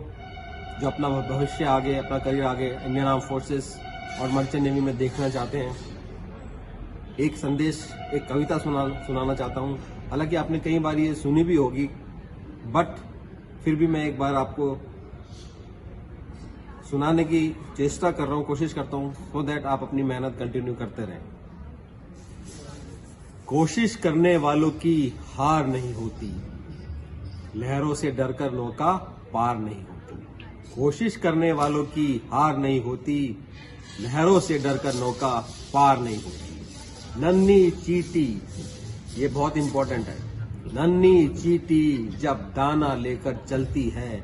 जो अपना भविष्य आगे, अपना करियर आगे इंडियन आर्म फोर्सेस और मर्चेंट नेवी में देखना चाहते हैं, एक संदेश, एक कविता सुनाना चाहता हूँ। हालांकि आपने कई बार ये सुनी भी होगी, बट फिर भी मैं एक बार आपको सुनाने की चेष्टा कर रहा हूँ, कोशिश करता हूँ, सो दैट आप अपनी मेहनत कंटिन्यू करते रहें। कोशिश करने वालों की हार नहीं होती, लहरों से डरकर नौका पार नहीं होती। कोशिश करने वालों की हार नहीं होती, लहरों से डरकर नौका पार नहीं होती। नन्ही चींटी, ये बहुत इंपॉर्टेंट है, नन्ही चींटी जब दाना लेकर चलती है,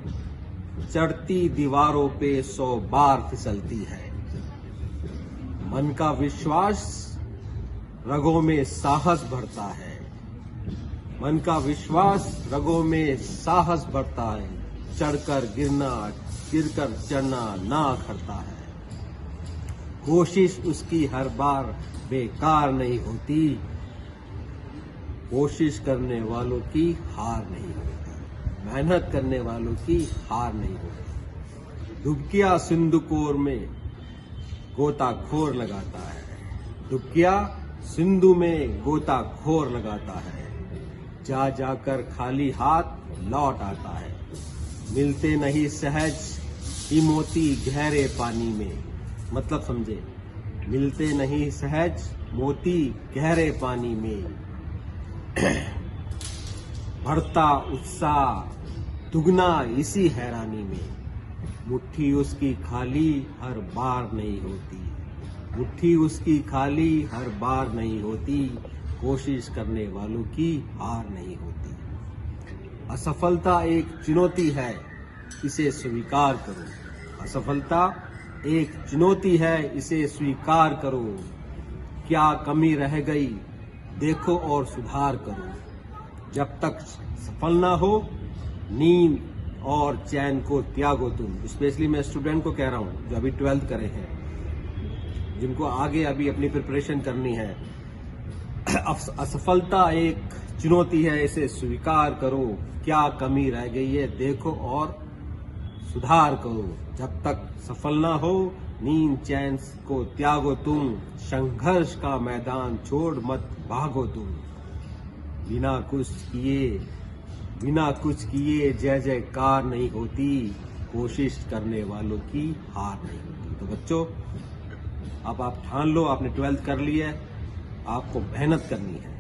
चढ़ती दीवारों पे 100 बार फिसलती है। मन का विश्वास रगों में साहस भरता है, मन का विश्वास रगों में साहस भरता है। चढ़कर गिरना, गिरकर चढ़ना ना करता है। कोशिश उसकी हर बार बेकार नहीं होती, कोशिश करने वालों की हार नहीं होती, मेहनत करने वालों की हार नहीं होती। डुबकिया सिंधुकोर में गोताखोर लगाता है, डुबकिया सिंधु में गोताखोर लगाता है, जा जाकर खाली हाथ लौट आता है। मिलते नहीं सहज ही मोती गहरे पानी में, मतलब समझे, मिलते नहीं सहज मोती गहरे पानी में। बढ़ता उत्साह दुगना इसी हैरानी में, मुट्ठी उसकी खाली हर बार नहीं होती, मुट्ठी उसकी खाली हर बार नहीं होती, कोशिश करने वालों की हार नहीं होती। असफलता एक चुनौती है, इसे स्वीकार करो। असफलता एक चुनौती है, इसे स्वीकार करो। क्या कमी रह गई देखो और सुधार करो। जब तक सफल ना हो नींद और चैन को त्यागो तुम। स्पेशली मैं स्टूडेंट को कह रहा हूं जो अभी 12th करे हैं, जिनको आगे अभी अपनी प्रिपरेशन करनी है। असफलता एक चुनौती है, इसे स्वीकार करो। क्या कमी रह गई है देखो और सुधार करो। जब तक सफल ना हो नींद चैन को त्यागो तुम। संघर्ष का मैदान छोड़ मत भागो तुम। बिना कुछ किए जय जयकार नहीं होती, कोशिश करने वालों की हार नहीं होती। तो बच्चों, अब आप ठान लो, आपने 12th कर ली है, आपको मेहनत करनी है।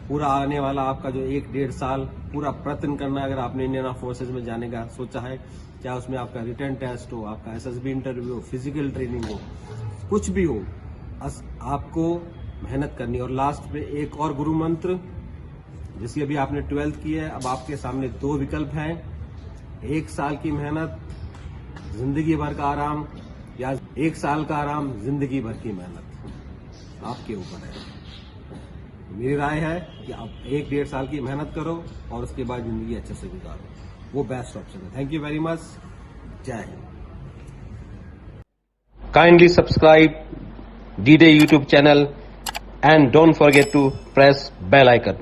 पूरा आने वाला आपका जो 1-1.5 साल पूरा प्रयत्न करना है। अगर आपने इंडियन आर्म फोर्सेज में जाने का सोचा है, चाहे उसमें आपका रिटर्न टेस्ट हो, आपका SSB इंटरव्यू हो, फिजिकल ट्रेनिंग हो, कुछ भी हो, आपको मेहनत करनी है। और लास्ट में एक और गुरु मंत्र, जैसे अभी आपने 12th की है, अब आपके सामने 2 विकल्प हैं। 1 साल की मेहनत, जिंदगी भर का आराम, या 1 साल का आराम, जिंदगी भर की मेहनत। आपके ऊपर है। मेरी राय है कि आप 1-1.5 साल की मेहनत करो और उसके बाद जिंदगी अच्छे से गुजारो, वो बेस्ट ऑप्शन है। Thank you very much. जय Hind. Kindly subscribe D-Day YouTube channel and don't forget to press bell icon.